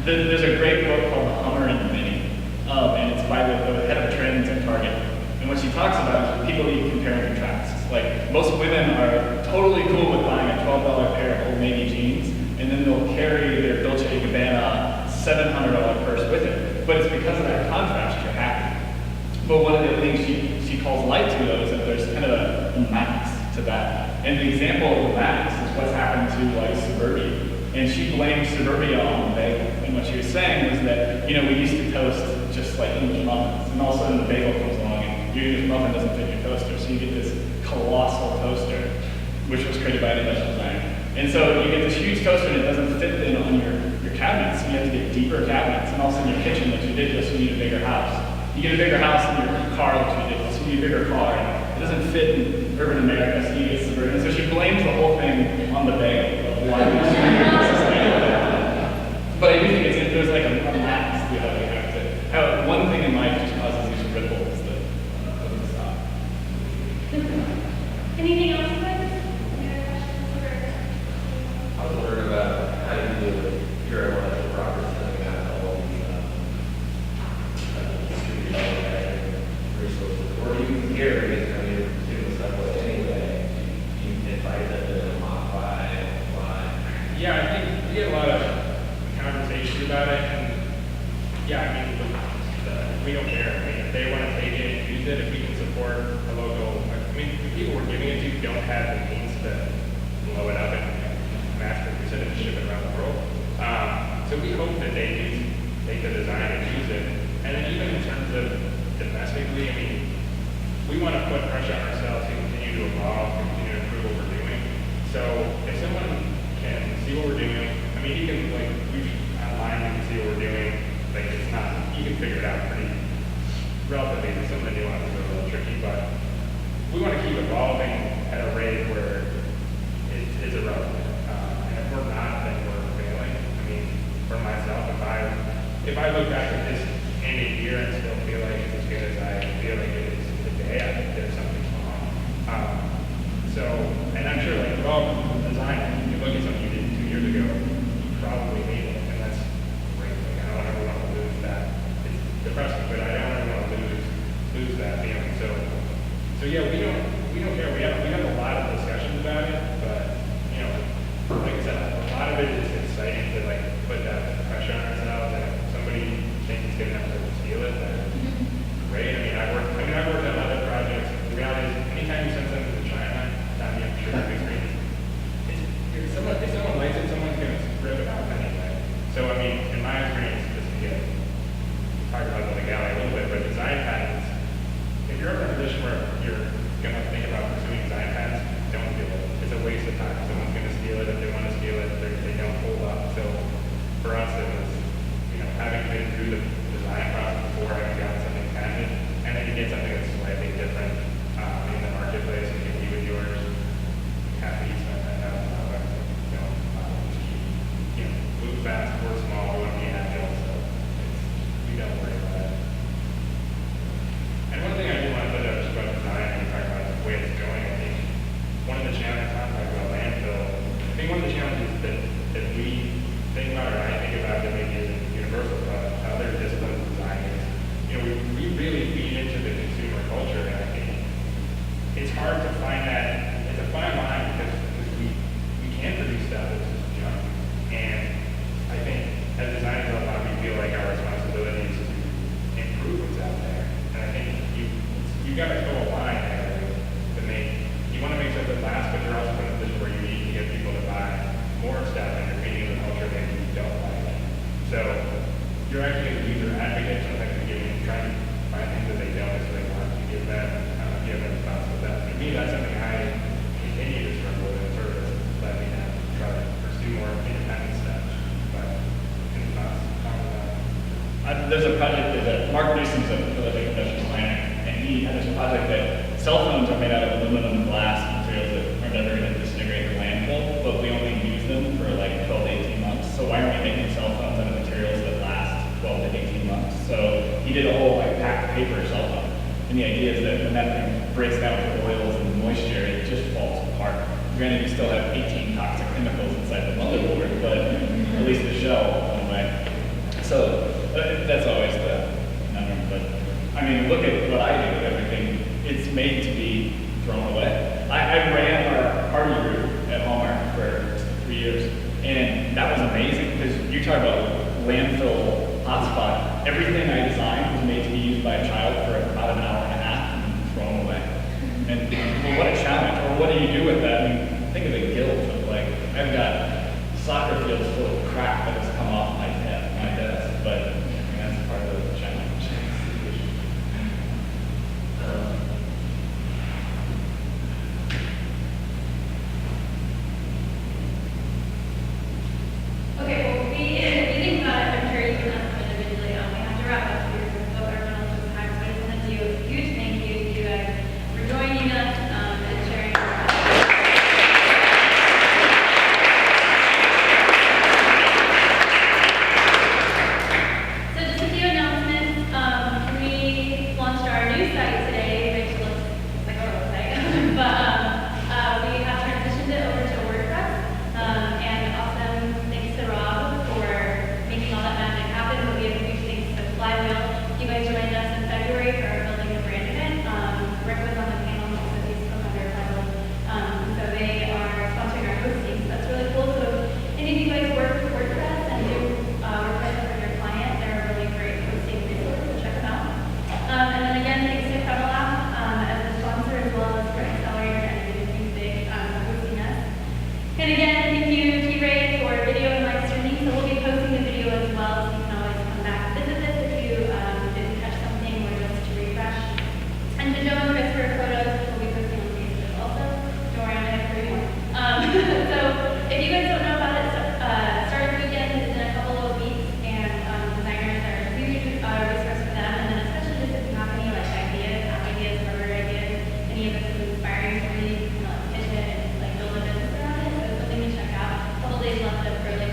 There's a great book called The Hummer and the Mini, and it's by the head of trends at Target. And what she talks about is people that you compare and contrast. Like, most women are totally cool with buying a $12 pair of Old Navy jeans, and then they'll carry their Dolce & Gabbana $700 purse with it. But it's because of that contrast you're happy. But one of the things she calls light to though is that there's kind of a max to that. And the example of the max is what's happened to like suburbia. And she blamed suburbia on the bagel. And what she was saying was that, you know, we used to toast just like English muffins, and all of a sudden the bagel comes along and your English muffin doesn't fit your toaster, so you get this colossal toaster, which was created by an industrial designer. And so you get this huge toaster and it doesn't fit in on your cabinets, so you have to get deeper cabinets, and all of a sudden your kitchen looks ridiculous, so you need a bigger house. You get a bigger house and your car looks ridiculous, so you need a bigger car, and it doesn't fit in urban America, so you get suburban. And so she blames the whole thing on the bagel, of why we But I do think there's like a max to how we have to. One thing in life just causes these ripples that doesn't stop. Anything else, guys? Any other questions or? I was wondering about how you deal with your intellectual property, something about all these distributed resources. Or even here, because I mean, you're doing stuff with it anyway, you invite them to modify, apply. Yeah, I think we get a lot of conversations about it, and yeah, I mean, we don't care. I mean, if they want to take it and use it, if we can support a local, I mean, the people we're giving it to don't have the means to blow it up and mass produce it and ship it around the world. So we hope that they do take the design and use it. And then even in terms of domestically, I mean, we want to put pressure on ourselves to continue to evolve, continue to improve what we're doing. So if someone can see what we're doing, I mean, you can, like, online, you can see what we're doing. Like, it's not, you can figure it out pretty relatively. Some of the nuances are a little tricky, but we want to keep evolving at a rate where it is irrelevant. And if we're not, then we're failing. I mean, for myself, if I look back at this in a year and still feel like it's as good as I feel like it is today, I think there's something wrong. So, and I'm sure, like, with all design, if you look at something you did 2 years ago, you probably made it, and that's great. Like, I don't ever want to lose that. It's depressing, but I don't ever want to lose that feeling. So yeah, we don't care. We have a lot of discussions about it, but you know, like I said, a lot of it is exciting to like put that pressure on ourselves, and if somebody thinks it's good enough to steal it, then great. I mean, I've worked on other projects. The reality is, anytime you send something to China, not me, I'm sure you've experienced. If someone likes it, someone's going to rip it out anyway. So I mean, in my experience, just to get talk about the legality a little bit, but design patents, if you're ever in a position where you're independent staff. But in the past, There's a project that Mark Newsom's a prolific industrial planner, and he had this project that cell phones are made out of aluminum and glass materials that are never going to disintegrate or landfill, but we only use them for like 12 to 18 months. So why aren't we making cell phones out of materials that last 12 to 18 months? So he did a whole like packed paper cell phone. And the idea is that when that thing breaks down to oils and moisture, it just falls apart. Granted, you still have 18 toxic chemicals inside the motherboard, but at least the shell went away. So that's always the number. But I mean, look at what I do with everything. It's made to be thrown away. I ran our party group at Hallmark for 3 years, and that was amazing because you talk about landfill hotspot. Everything I designed was made to be used by a child for about an hour and a half and thrown away. And well, what a challenge! Or what do you do with that? I mean, think of the guilt of like I've got soccer fields full of crap that has come off my desk, but I mean, that's part of the challenge. Okay, well, we think about it, I'm sure you can ask them individually, we have to wrap up here, so everyone else has time, so I just want to do a huge thank you to you guys for joining us, and sharing your So just a few announcements, we launched our new site today, which looks like our website, but we have transitioned it over to WordPress, and awesome thanks to Rob for making all that magic happen. But we have a huge thanks to Flywheel. You guys joined us in February for our Building a Brand event. Rick was on the panel, so he's from VanderValk. So they are sponsoring our hosting, so that's really cool. So any of you guys work with WordPress and do WordPress for your client, they're a really great hosting resource, so check them out. And then again, thanks to CrediLab as a sponsor, as well as for Accelerator and Music for hosting us. And again, thank you, T-Ray, for video and live streaming. So we'll be posting the video as well, so you can always come back and visit this if you didn't catch something or just to refresh. And to Joe and Chris for photos, we'll be posting on Facebook also. Don't worry, I'm going to have 3 more. So if you guys don't know about it, Startup Weekend is in a couple of weeks, and designers are a huge resource for them. And then especially just if you have any like ideas, hardware ideas, any of this is inspiring to really pitch it and like build a business around it. So it's something to check out. A couple days left of early